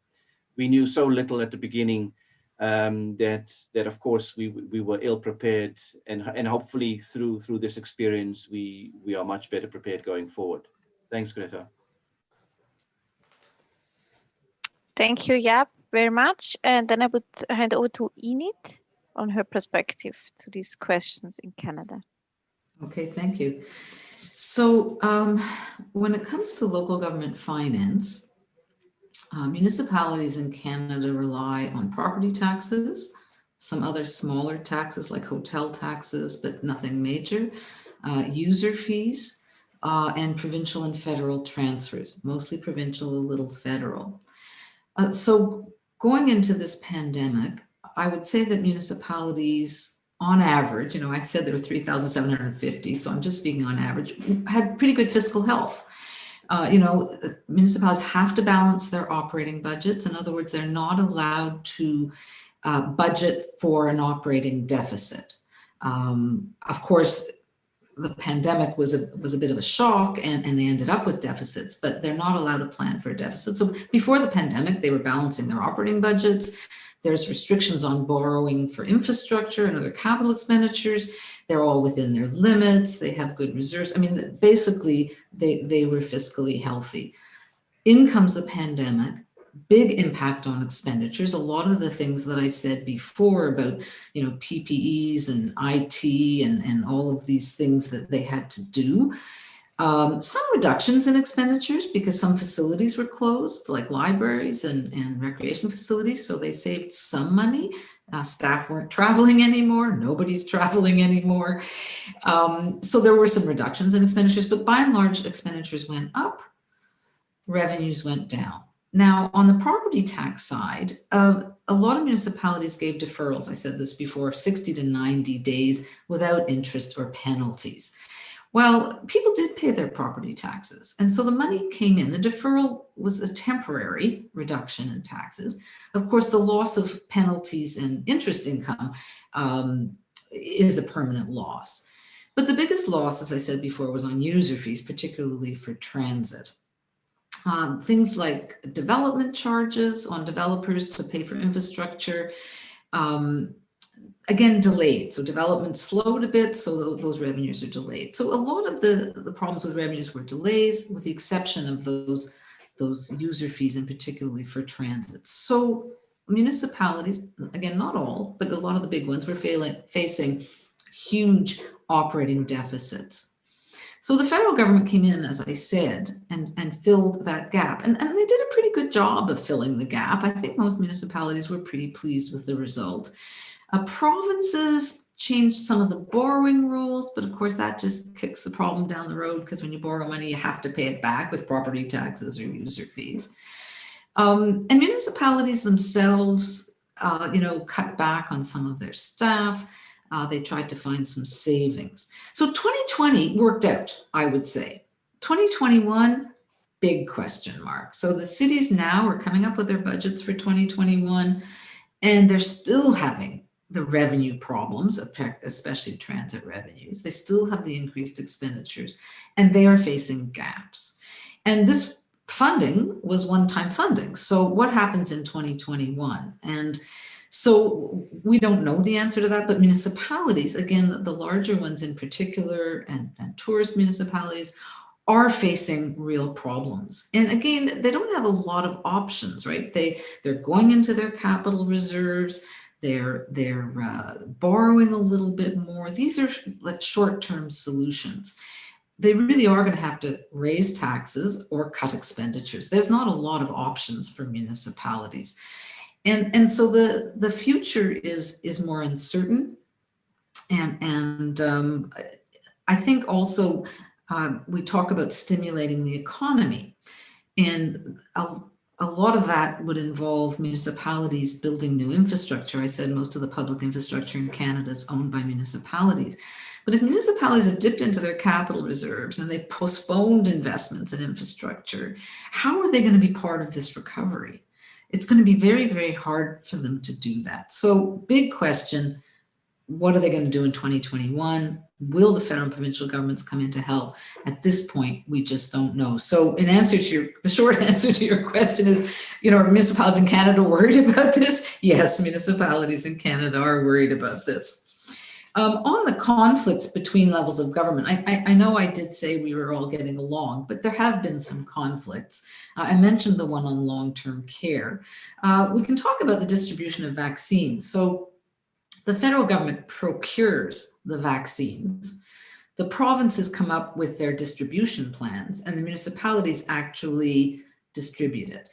we knew so little at the beginning that of course we were ill prepared, and hopefully through this experience we are much better prepared going forward. Thanks, Greta. Thank you, Jaap, very much. And then I would hand over to Enid on her perspective to these questions in Canada. Okay, thank you. So when it comes to local government finance, municipalities in Canada rely on property taxes, some other smaller taxes like hotel taxes, but nothing major, user fees, and provincial and federal transfers, mostly provincial, a little federal. So going into this pandemic, I would say that municipalities, on average, I said there were 3,750, so I'm just speaking on average, had pretty good fiscal health. Municipalities have to balance their operating budgets. In other words, they're not allowed to budget for an operating deficit. Of course, the pandemic was a bit of a shock, and they ended up with deficits, but they're not allowed to plan for a deficit. So before the pandemic, they were balancing their operating budgets. There's restrictions on borrowing for infrastructure and other capital expenditures. They're all within their limits. They have good reserves. I mean, basically, they were fiscally healthy. In comes the pandemic. Big impact on expenditures. A lot of the things that I said before about, PPEs and IT and all of these things that they had to do. Some reductions in expenditures because some facilities were closed, like libraries and recreation facilities, so they saved some money. Staff weren't traveling anymore. Nobody's traveling anymore. So there were some reductions in expenditures, but by and large, expenditures went up, revenues went down. Now, on the property tax side, a lot of municipalities gave deferrals, I said this before, of 60 to 90 days without interest or penalties. Well, people did pay their property taxes, and so the money came in. The deferral was a temporary reduction in taxes. Of course, the loss of penalties and interest income is a permanent loss. But the biggest loss, as I said before, was on user fees, particularly for transit. Things like development charges on developers to pay for infrastructure, again, delayed. So development slowed a bit, so those revenues are delayed. So a lot of the problems with revenues were delays, with the exception of those user fees, and particularly for transit. So municipalities, again, not all, but a lot of the big ones were facing huge operating deficits. So the federal government came in, as I said, and filled that gap. And they did a pretty good job of filling the gap. I think most municipalities were pretty pleased with the result. Provinces changed some of the borrowing rules, but of course that just kicks the problem down the road, because when you borrow money, you have to pay it back with property taxes or user fees. And municipalities themselves, cut back on some of their staff. They tried to find some savings. So 2020 worked out, I would say. 2021, big question mark. So the cities now are coming up with their budgets for 2021, and they're still having the revenue problems, especially transit revenues. They still have the increased expenditures, and they are facing gaps. And this funding was one-time funding. So what happens in 2021? And so we don't know the answer to that, but municipalities, again, the larger ones in particular, and tourist municipalities, are facing real problems. And again, they don't have a lot of options, right? They're going into their capital reserves, they're borrowing a little bit more. These are like short-term solutions. They really are going to have to raise taxes or cut expenditures. There's not a lot of options for municipalities. And so the future is more uncertain. And I think also we talk about stimulating the economy, and a lot of that would involve municipalities building new infrastructure. I said most of the public infrastructure in Canada is owned by municipalities. But if municipalities have dipped into their capital reserves and they've postponed investments in infrastructure, how are they going to be part of this recovery? It's going to be very, very hard for them to do that. So big question, what are they going to do in 2021? Will the federal and provincial governments come in to help? At this point, we just don't know. So in answer to the short answer to your question is, are municipalities in Canada worried about this? Yes, municipalities in Canada are worried about this. On the conflicts between levels of government, I know I did say we were all getting along, but there have been some conflicts. I mentioned the one on long-term care. We can talk about the distribution of vaccines. So the federal government procures the vaccines. The provinces come up with their distribution plans, and the municipalities actually distribute it.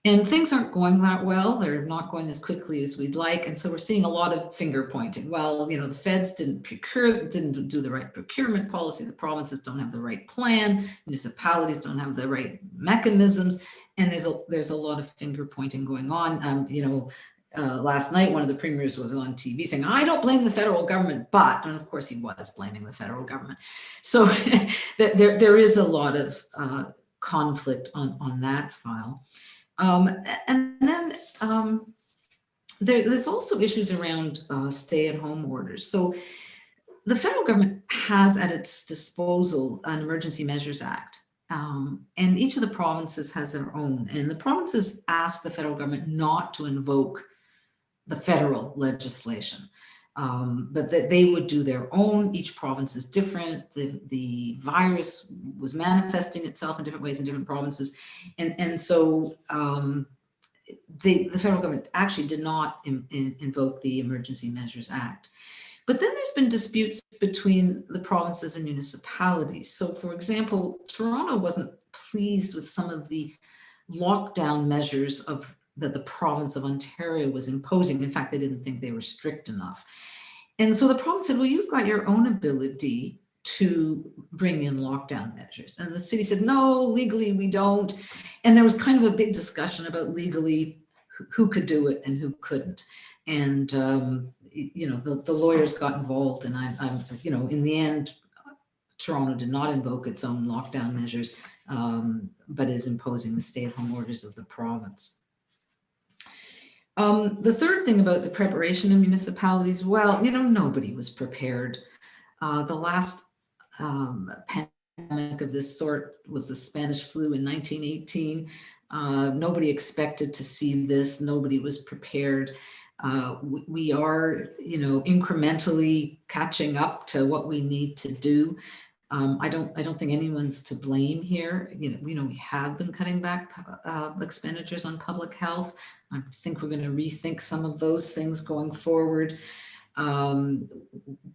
And things aren't going that well. They're not going as quickly as we'd like. And so we're seeing a lot of finger pointing. Well, the feds didn't do the right procurement policy. The provinces don't have the right plan. Municipalities don't have the right mechanisms. And there's a lot of finger pointing going on. Last night, one of the premiers was on TV saying, I don't blame the federal government, but, and of course he was blaming the federal government. So there is a lot of conflict on that file. And then there's also issues around stay-at-home orders. So the federal government has at its disposal an Emergency Measures Act, and each of the provinces has their own. And the provinces ask the federal government not to invoke the federal legislation, but that they would do their own. Each province is different. The virus was manifesting itself in different ways in different provinces. And so the federal government actually did not invoke the Emergency Measures Act. But then there's been disputes between the provinces and municipalities. So for example, Toronto wasn't pleased with some of the lockdown measures that the province of Ontario was imposing. In fact, they didn't think they were strict enough. And so the province said, well, you've got your own ability to bring in lockdown measures. And the city said, no, legally we don't. And there was kind of a big discussion about legally who could do it and who couldn't. And, the lawyers got involved, and in the end, Toronto did not invoke its own lockdown measures, but is imposing the stay-at-home orders of the province. The third thing about the preparation of municipalities, well, nobody was prepared. The last pandemic of this sort was the Spanish flu in 1918. Nobody expected to see this. Nobody was prepared. We are, incrementally catching up to what we need to do. I don't think anyone's to blame here. We have been cutting back expenditures on public health. I think we're going to rethink some of those things going forward.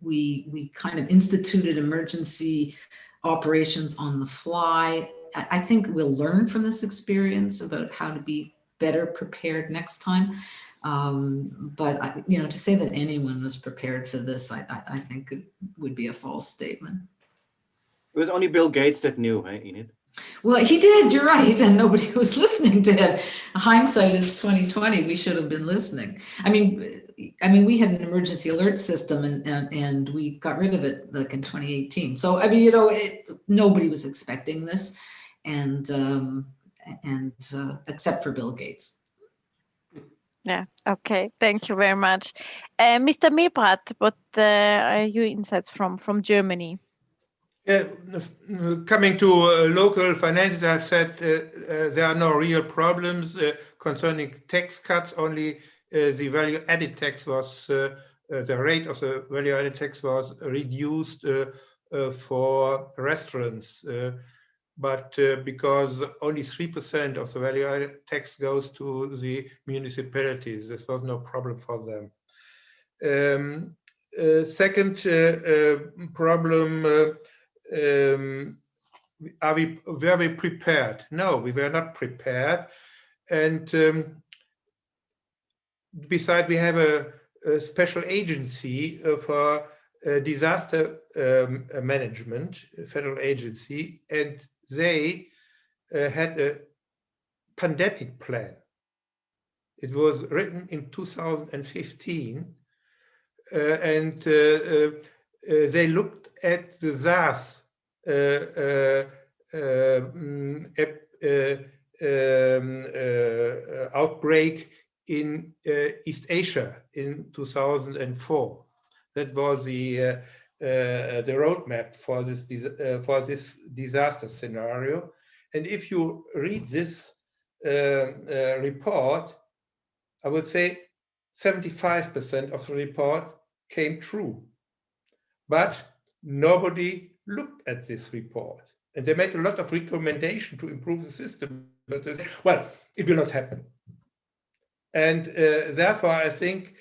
We kind of instituted emergency operations on the fly. I think we'll learn from this experience about how to be better prepared next time. But to say that anyone was prepared for this, I think it would be a false statement. It was only Bill Gates that knew, Enid? Well, he did, you're right, and nobody was listening to him. Hindsight is 2020, we should have been listening. I mean, we had an emergency alert system and we got rid of it like in 2018. So, I mean, you know, nobody was expecting this, and except for Bill Gates. Yeah, okay, thank you very much. Mr. Milbradt, what are your insights from Germany? Coming to local finances, I've said there are no real problems concerning tax cuts. Only the value-added tax was, the rate of the value-added tax was reduced for restaurants. But because only 3% of the value-added tax goes to the municipalities, this was no problem for them. Second problem, are we very prepared? No, we were not prepared. And besides, we have a special agency for disaster management, a federal agency, and they had a pandemic plan. It was written in 2015, and they looked at the SARS outbreak in East Asia in 2004. That was the roadmap for this disaster scenario. And if you read this report, I would say 75% of the report came true. But nobody looked at this report. And they made a lot of recommendations to improve the system. But they said, well, it will not happen. And therefore, I think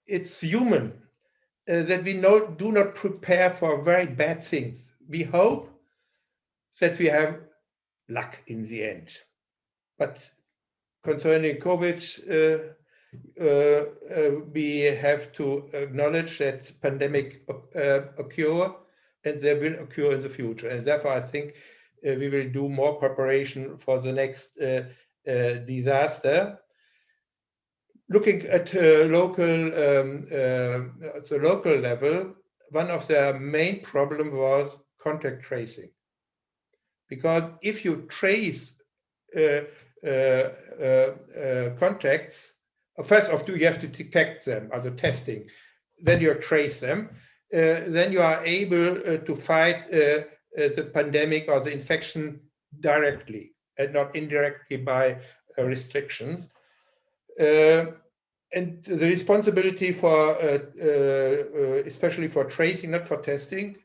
it's human that we do not prepare for very bad things. We hope that we have luck in the end. But concerning COVID, we have to acknowledge that pandemic occur and they will occur in the future. And therefore, I think we will do more preparation for the next disaster. Looking at the local level, one of the main problems was contact tracing. Because if you trace contacts, first of all, you have to detect them, as a testing. Then you trace them. Then you are able to fight the pandemic or the infection directly and not indirectly by restrictions. And the responsibility for, especially for tracing, not for testing,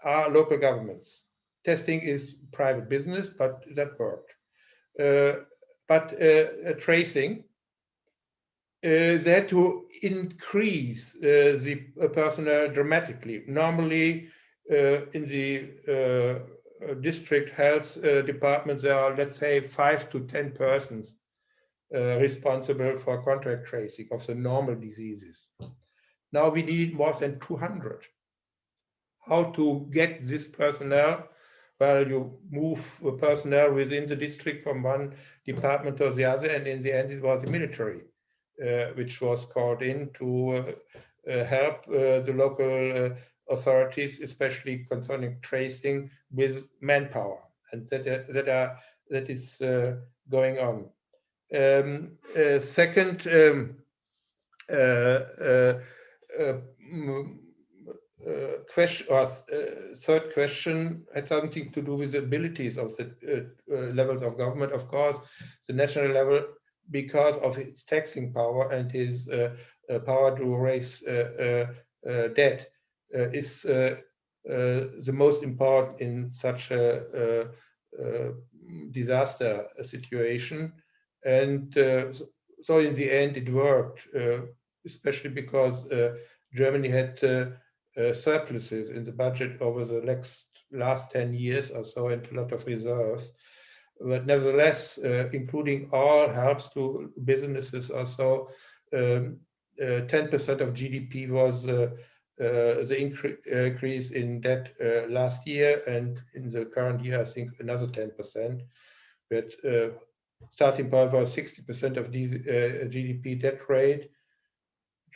are local governments. Testing is private business, but that worked. But tracing, they had to increase the personnel dramatically. Normally, in the district health departments, there are, let's say, 5 to 10 persons responsible for contact tracing of the normal diseases. Now we need more than 200. How to get this personnel? Well, you move personnel within the district from one department to the other, and in the end it was the military, which was called in to help the local authorities, especially concerning tracing with manpower, and that is going on. Second question, or third question, had something to do with the abilities of the levels of government. Of course, the national level, because of its taxing power and his power to raise debt, is the most important in such a disaster situation. And so in the end it worked, especially because Germany had surpluses in the budget over the last 10 years or so, and a lot of reserves. But nevertheless, including all helps to businesses or so, 10% of GDP was the increase in debt last year, and in the current year, I think another 10%. But starting point was 60% of GDP debt rate,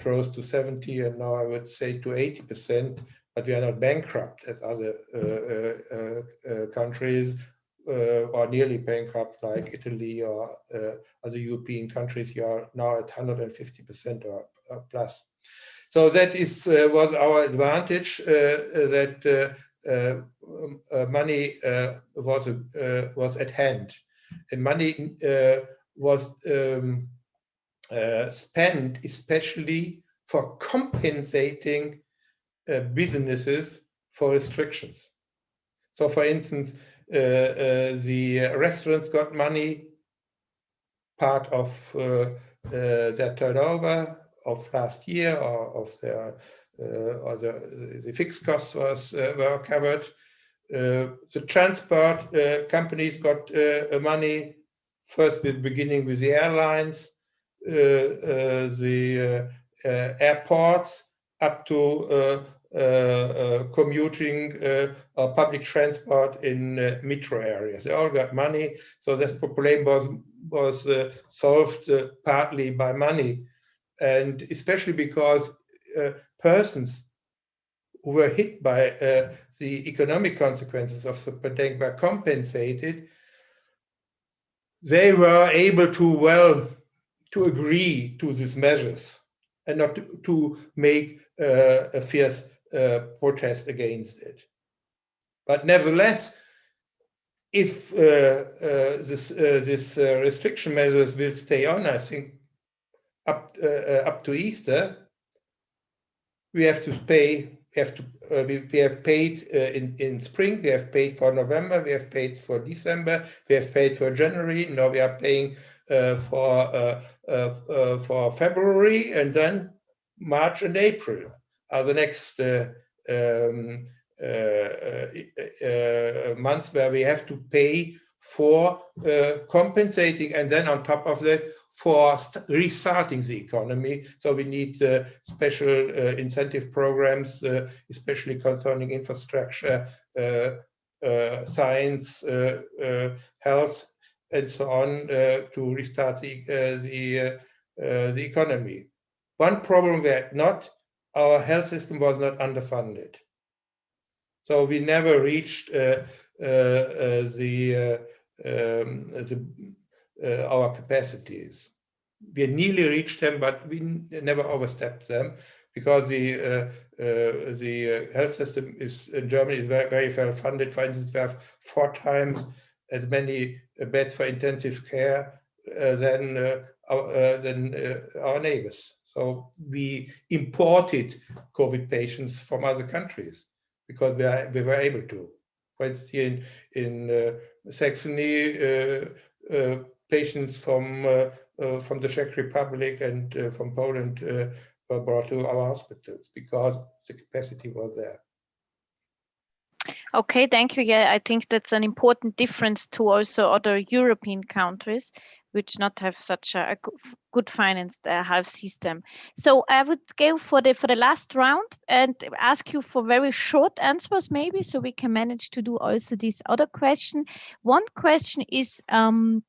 rose to 70, and now I would say to 80%. But we are not bankrupt as other countries, or nearly bankrupt like Italy or other European countries. You are now at 150% or plus. So that was our advantage, that money was at hand, and money was spent especially for compensating businesses for restrictions. So, for instance, the restaurants got money, part of their turnover of last year, or of their or the fixed costs were covered. The transport companies got money, first beginning with the airlines, the airports, up to commuting or public transport in metro areas. They all got money, so this problem was solved partly by money, and especially because persons who were hit by the economic consequences of the pandemic were compensated. They were able to agree to these measures and not to make a fierce protest against it. But nevertheless, if this restriction measures will stay on, I think up to Easter, we have to pay. We have paid in spring. We have paid for November. We have paid for December. We have paid for January. Now we are paying for February, and then March and April are the next months where we have to pay for compensating, and then on top of that, for restarting the economy. So we need special incentive programs, especially concerning infrastructure, science, health, and so on, to restart the economy. One problem our health system was not underfunded. So we never reached our capacities. We nearly reached them, but we never overstepped them, because the health system in Germany is very, very well funded. For instance, we have 4 times as many beds for intensive care than our neighbors. So we imported COVID patients from other countries because we were able to. For instance, here in Saxony, patients from the Czech Republic and from Poland were brought to our hospitals because the capacity was there. Okay, thank you. Yeah, I think that's an important difference to also other European countries, which not have such a good financed health system. So I would go for the last round and ask you for very short answers, maybe, so we can manage to do also this other question. One question is to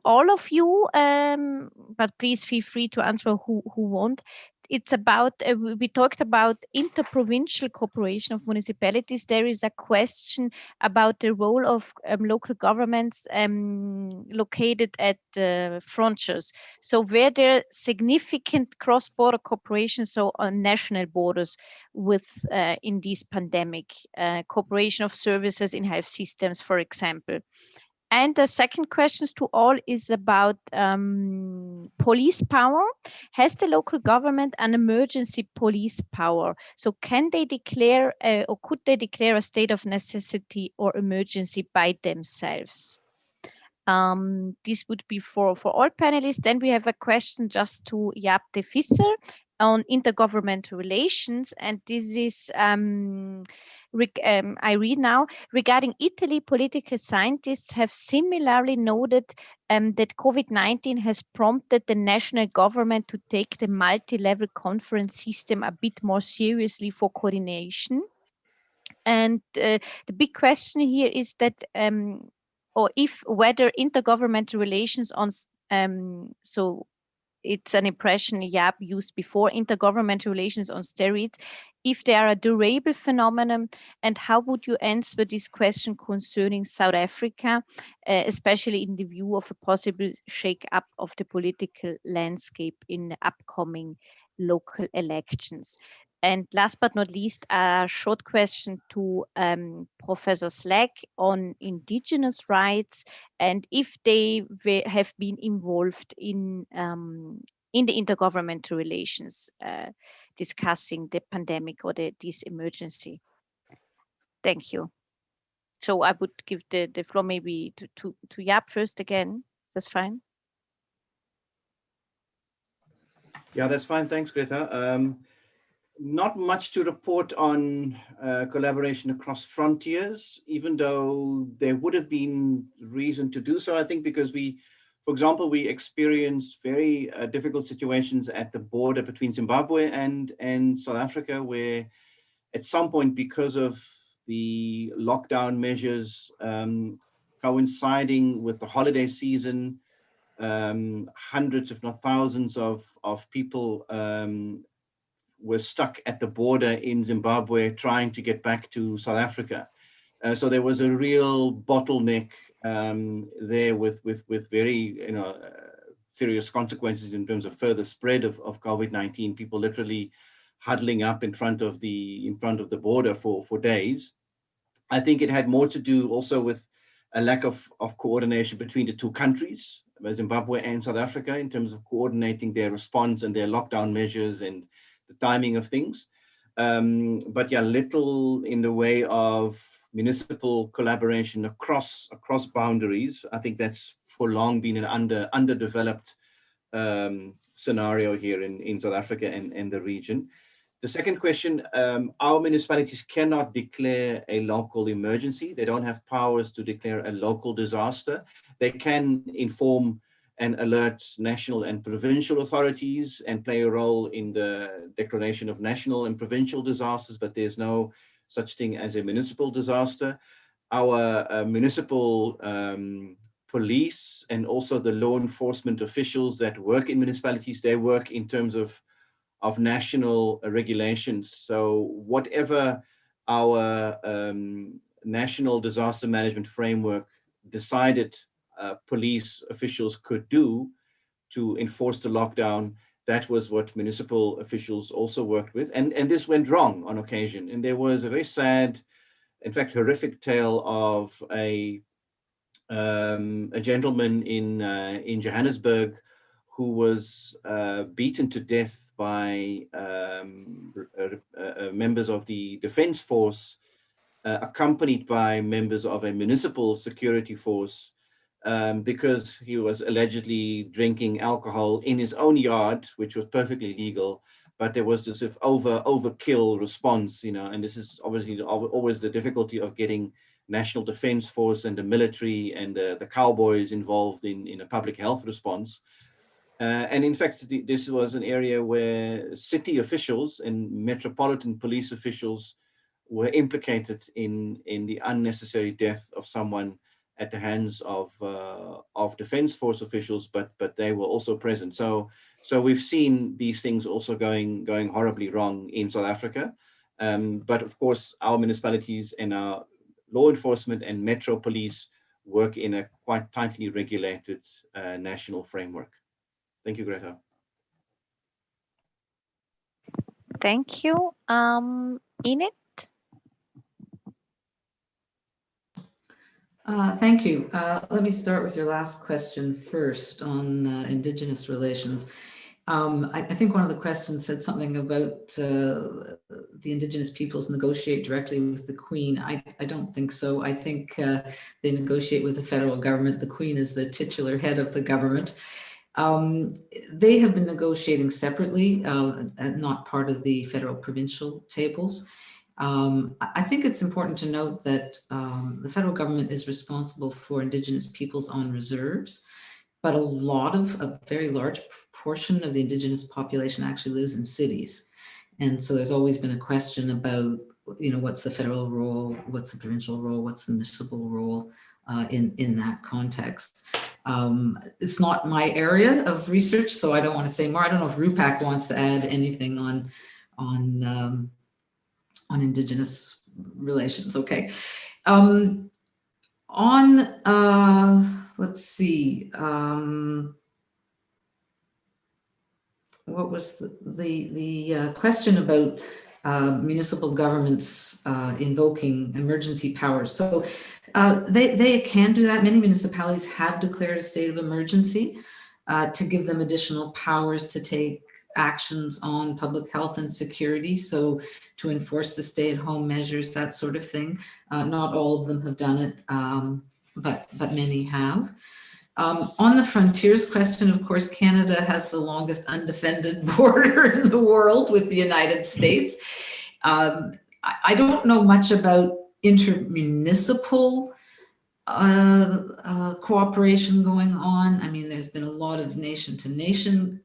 all of you, but please feel free to answer who won't. It's about, we talked about interprovincial cooperation of municipalities. There is a question about the role of local governments located at frontiers. So were there significant cross-border cooperation, so on national borders with in this pandemic, cooperation of services in health systems, for example? And the second question to all is about police power. Has the local government an emergency police power? So can they declare or could they declare a state of necessity or emergency by themselves? This would be for all panelists. Then we have a question just to Jaap de Visser. on intergovernmental relations, and this is I read now, regarding Italy, political scientists have similarly noted that COVID-19 has prompted the national government to take the multi-level conference system a bit more seriously for coordination. And the big question here is that, whether intergovernmental relations on, so it's an impression Jaap used before, intergovernmental relations on steroids, if they are a durable phenomenon, and how would you answer this question concerning South Africa, especially in the view of a possible shake-up of the political landscape in the upcoming local elections? And last but not least, a short question to Professor Slack on indigenous rights, and if they have been involved in the intergovernmental relations discussing the pandemic or this emergency. Thank you. So I would give the floor maybe to Jaap first again. That's fine. Yeah, that's fine. Thanks, Greta. Not much to report on collaboration across frontiers, even though there would have been reason to do so, I think, because for example, we experienced very difficult situations at the border between Zimbabwe and South Africa, where at some point, because of the lockdown measures coinciding with the holiday season, hundreds, if not thousands of people were stuck at the border in Zimbabwe trying to get back to South Africa. So there was a real bottleneck there with very serious consequences in terms of further spread of COVID-19. People literally huddling up in front of the border for days. I think it had more to do also with a lack of coordination between the two countries, Zimbabwe and South Africa, in terms of coordinating their response and their lockdown measures and the timing of things. But yeah, little in the way of municipal collaboration across boundaries. I think that's for long been an underdeveloped scenario here in South Africa and the region. The second question, our municipalities cannot declare a local emergency. They don't have powers to declare a local disaster. They can inform and alert national and provincial authorities and play a role in the declaration of national and provincial disasters, but there's no such thing as a municipal disaster. Our municipal police and also the law enforcement officials that work in municipalities, they work in terms of national regulations. So whatever our national disaster management framework decided police officials could do to enforce the lockdown, that was what municipal officials also worked with. And this went wrong on occasion. And there was a very sad, in fact, horrific tale of a gentleman in Johannesburg who was beaten to death by members of the defense force, accompanied by members of a municipal security force, because he was allegedly drinking alcohol in his own yard, which was perfectly legal, but there was this overkill response, and this is obviously always the difficulty of getting national defense force and the military and the cowboys involved in a public health response. And in fact, this was an area where city officials and metropolitan police officials were implicated in the unnecessary death of someone at the hands of defense force officials, but they were also present. So we've seen these things also going horribly wrong in South Africa. But of course, our municipalities and our law enforcement and metro police work in a quite tightly regulated national framework. Thank you, Greta. Thank you. Enid? Thank you. Let me start with your last question first on Indigenous relations. I think one of the questions said something about the Indigenous peoples negotiate directly with the Queen. I don't think so. I think they negotiate with the federal government. The Queen is the titular head of the government. They have been negotiating separately, not part of the federal provincial tables. I think it's important to note that the federal government is responsible for Indigenous peoples on reserves, but a very large portion of the Indigenous population actually lives in cities. And so there's always been a question about, what's the federal role, what's the provincial role, what's the municipal role in that context. It's not my area of research, so I don't want to say more. I don't know if Rupak wants to add anything on Indigenous relations. Okay. Let's see. What was the question about municipal governments invoking emergency powers? So they can do that. Many municipalities have declared a state of emergency to give them additional powers to take actions on public health and security. So to enforce the stay-at-home measures, that sort of thing. Not all of them have done it, but many have. On the frontiers question, of course, Canada has the longest undefended border in the world with the United States. I don't know much about intermunicipal cooperation going on. I mean, there's been a lot of nation-to-nation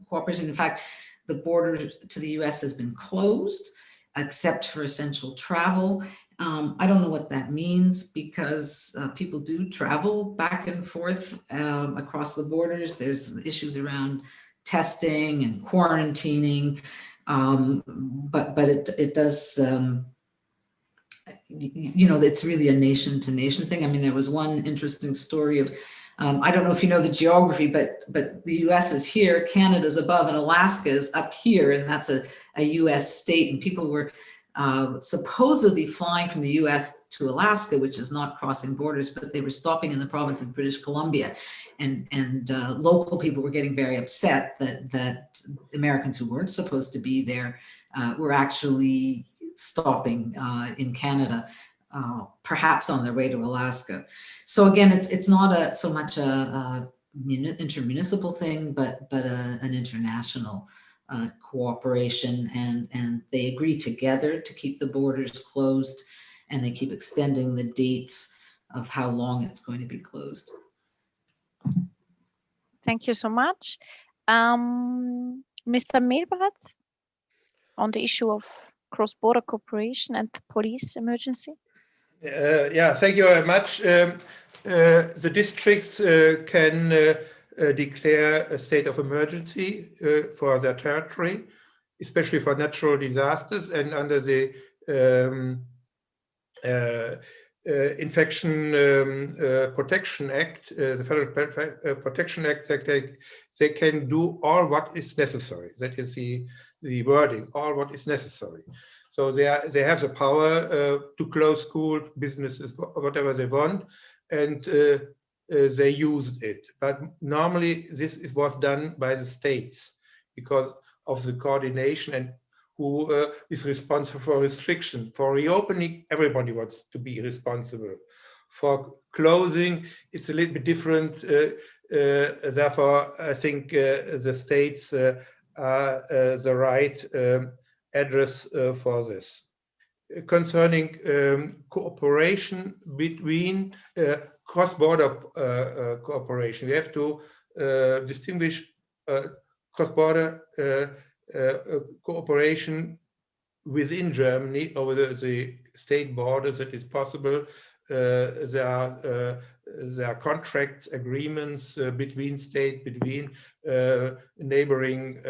cooperation. In fact, the border to the US has been closed, except for essential travel. I don't know what that means, because people do travel back and forth across the borders. There's issues around testing and quarantining, but it does, it's really a nation-to-nation thing. I mean, there was one interesting story of, I don't know if you know the geography, but the US is here, Canada's above, and Alaska is up here, and that's a US state, and people were supposedly flying from the US to Alaska, which is not crossing borders, but they were stopping in the province of British Columbia. And local people were getting very upset that Americans who weren't supposed to be there were actually stopping in Canada, perhaps on their way to Alaska. So again, it's not so much a intermunicipal thing, but an international cooperation, and they agree together to keep the borders closed, and they keep extending the dates of how long it's going to be closed. Thank you so much. Mr. Milbradt, on the issue of cross-border cooperation and police emergency. Yeah, thank you very much. The districts can declare a state of emergency for their territory, especially for natural disasters, and under the Infection Protection Act, the Federal Protection Act, they can do all what is necessary. That is the wording, all what is necessary. So they have the power to close school, businesses, whatever they want, and they used it. But normally this was done by the states because of the coordination and who is responsible for restriction. For reopening, everybody wants to be responsible. For closing, it's a little bit different. Therefore, I think the states are the right address for this. Concerning cooperation between cross-border cooperation, we have to distinguish cross-border cooperation within Germany over the state borders that is possible. There are contracts, agreements between states, between neighboring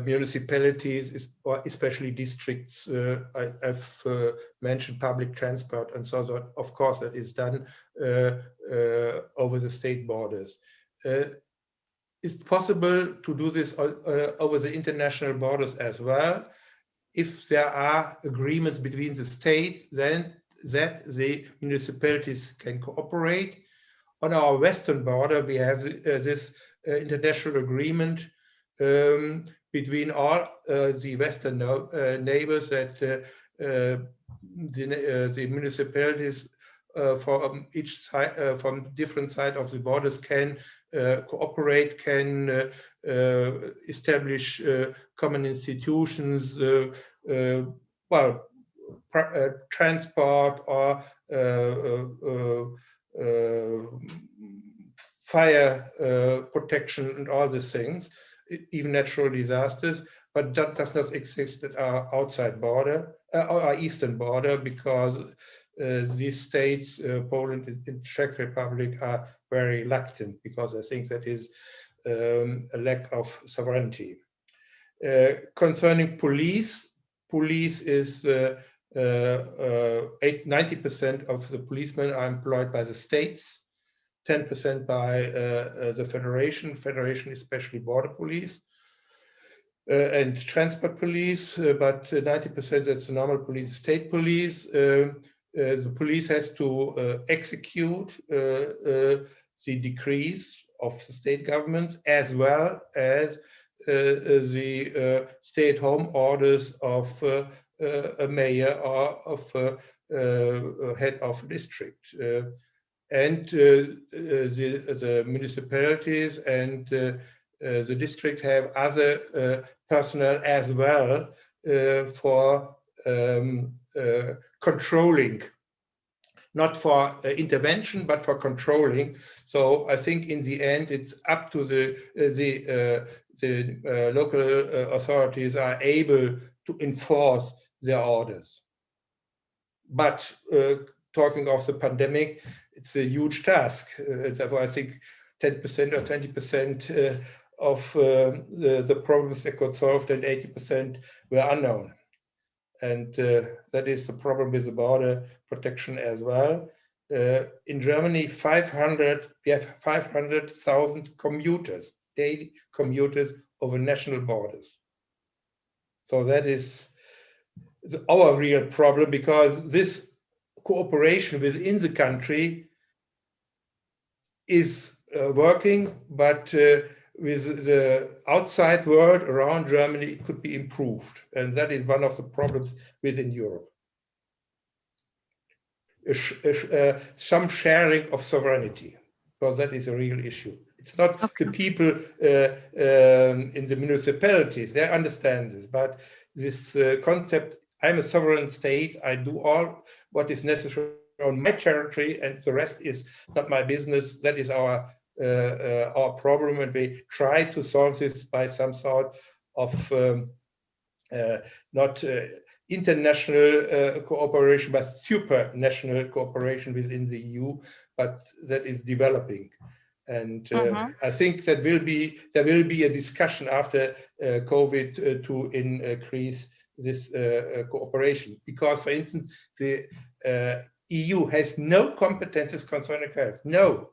municipalities, or especially districts. I've mentioned public transport, and so on. Of course, that is done over the state borders. It's possible to do this over the international borders as well. If there are agreements between the states, then that the municipalities can cooperate. On our western border, we have this international agreement between all the western neighbors that the municipalities from each side, from different side of the borders, can cooperate, can establish common institutions, well, transport or fire protection and all these things, even natural disasters, but that does not exist at our outside border, or our eastern border, because these states, Poland and Czech Republic, are very reluctant, because I think that is a lack of sovereignty. Concerning police is 90% of the policemen are employed by the states, 10% by the federation, especially border police and transport police, but 90% that's the normal police, state police. The police has to execute the decrees of the state governments, as well as the stay-at-home orders of a mayor or of a head of a district. And the municipalities and the district have other personnel as well for controlling, not for intervention, but for controlling. So I think in the end, it's up to the local authorities are able to enforce their orders. But talking of the pandemic, it's a huge task. Therefore, I think 10% or 20% of the problems that got solved, and 80% were unknown. And that is the problem with the border protection as well. In Germany, we have 500,000 commuters, daily commuters over national borders. So that is our real problem, because this cooperation within the country is working, but with the outside world around Germany, it could be improved. And that is one of the problems within Europe. Some sharing of sovereignty, because that is a real issue. It's not the people in the municipalities, they understand this, but this concept, I'm a sovereign state, I do all what is necessary on my territory, and the rest is not my business. That is our problem, and we try to solve this by some sort of not international cooperation, but supranational cooperation within the EU. But that is developing, and I think that there will be a discussion after COVID to increase this cooperation, because, for instance, the EU has no competences concerning health,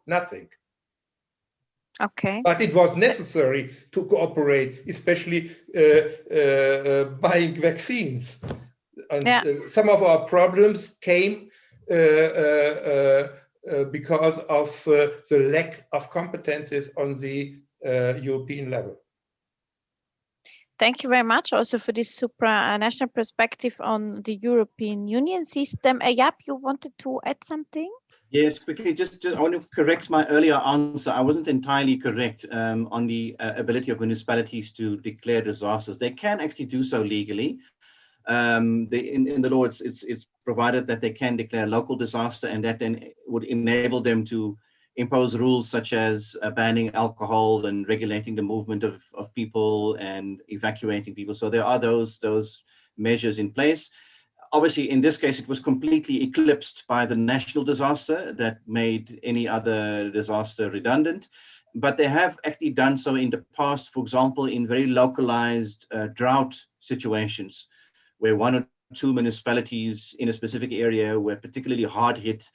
nothing. Okay. But it was necessary to cooperate, especially buying vaccines. And some of our problems came because of the lack of competences on the European level. Thank you very much also for this supranational perspective on the European Union system. Jaap, you wanted to add something? Yes, quickly, just I want to correct my earlier answer. I wasn't entirely correct on the ability of municipalities to declare disasters. They can actually do so legally. In the law, it's provided that they can declare local disaster, and that then would enable them to impose rules such as banning alcohol and regulating the movement of people and evacuating people. So there are those measures in place. Obviously, in this case, it was completely eclipsed by the national disaster that made any other disaster redundant. But they have actually done so in the past, for example, in very localized drought situations, where one or two municipalities in a specific area were particularly hard hit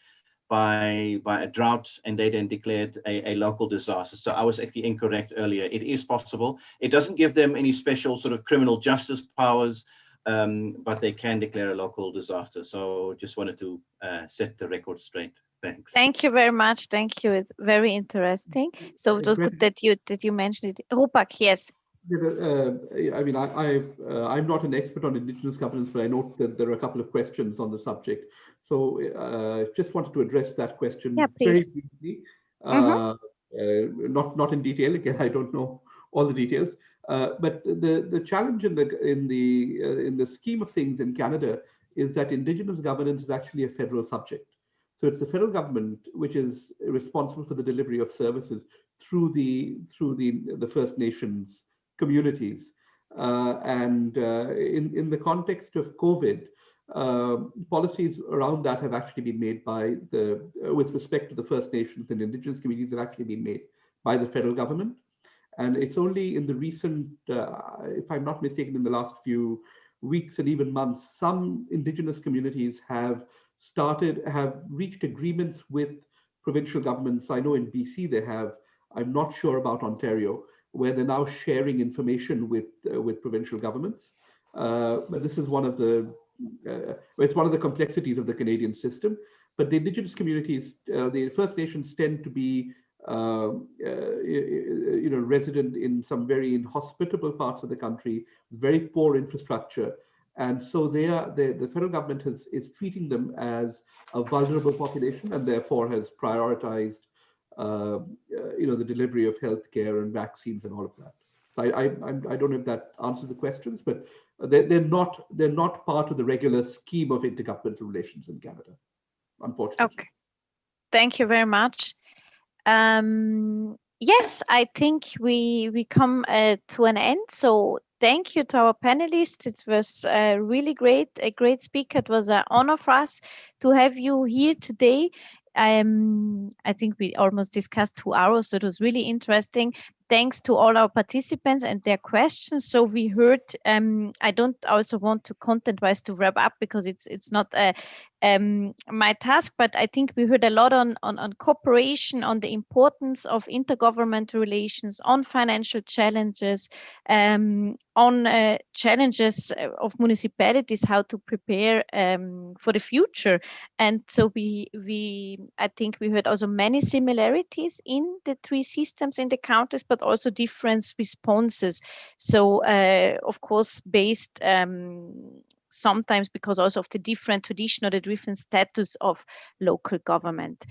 by a drought, and they then declared a local disaster. So I was actually incorrect earlier. It is possible. It doesn't give them any special sort of criminal justice powers, but they can declare a local disaster. So just wanted to set the record straight. Thanks. Thank you very much. Thank you. It's very interesting. So it was good that you mentioned it. Rupak, yes. I mean, I'm not an expert on indigenous governance, but I note that there are a couple of questions on the subject. So just wanted to address that question very briefly, not in detail. Again, I don't know all the details, but the challenge in the scheme of things in Canada is that indigenous governance is actually a federal subject. So it's the federal government which is responsible for the delivery of services through the First Nations communities. In the context of COVID, policies around that have actually been made with respect to the First Nations and Indigenous communities have actually been made by the federal government. And it's only in the recent, if I'm not mistaken, in the last few weeks and even months, some Indigenous communities have reached agreements with provincial governments. I know in BC they have, I'm not sure about Ontario, where they're now sharing information with provincial governments. But this is one of the complexities of the Canadian system. But the Indigenous communities, the First Nations, tend to be resident in some very inhospitable parts of the country, very poor infrastructure. And so the federal government is treating them as a vulnerable population and therefore has prioritized the delivery of healthcare and vaccines and all of that. So I don't know if that answers the questions, but they're not part of the regular scheme of intergovernmental relations in Canada, unfortunately. Okay, thank you very much. Yes, I think we come to an end. So thank you to our panelists. It was really great, a great speaker. It was an honor for us to have you here today. I think we almost discussed 2 hours, so it was really interesting. Thanks to all our participants and their questions. So we heard, I don't also want to content-wise to wrap up because it's not my task, but I think we heard a lot on cooperation, on the importance of intergovernmental relations, on financial challenges, on challenges of municipalities, how to prepare for the future. And so I think we heard also many similarities in the 3 systems in the countries, but also different responses. So of course, based sometimes because also of the different tradition or the different status of local governments.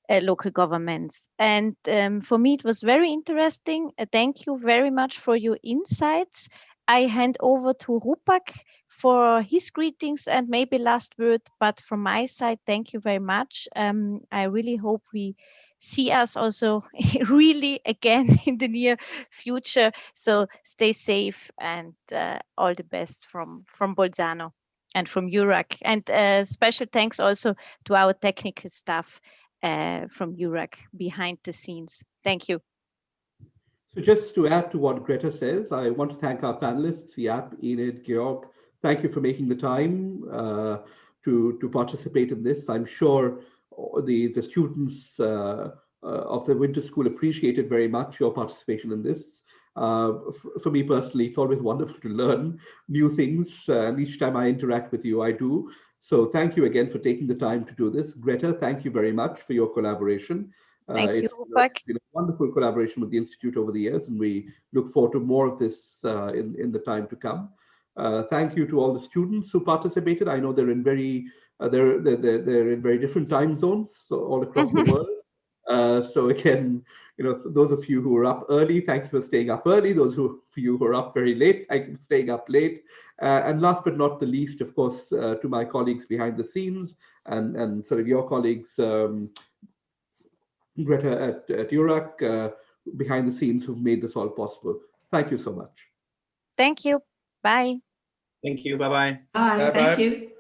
And for me, it was very interesting. Thank you very much for your insights. I hand over to Rupak for his greetings and maybe last word, but from my side, thank you very much. I really hope we see us also really again in the near future. So stay safe and all the best from Bolzano and from Eurac. And special thanks also to our technical staff from Eurac behind the scenes. Thank you. So just to add to what Greta says, I want to thank our panelists, Jaap, Enid, Georg. Thank you for making the time to participate in this. I'm sure the students of the winter school appreciated very much your participation in this. For me personally, it's always wonderful to learn new things, and each time I interact with you, I do. So thank you again for taking the time to do this. Greta, thank you very much for your collaboration. Thank you, Rupak. It's been a wonderful collaboration with the Institute over the years, and we look forward to more of this in the time to come. Thank you to all the students who participated. I know they're in very different time zones, so all across the world. So again, those of you who are up early, thank you for staying up early. Those of you who are up very late, thank you for staying up late. And last but not the least, of course, to my colleagues behind the scenes and sort of your colleagues, Greta at Eurac, behind the scenes, who've made this all possible. Thank you so much. Thank you. Bye. Thank you. Bye-bye. Bye. Thank you.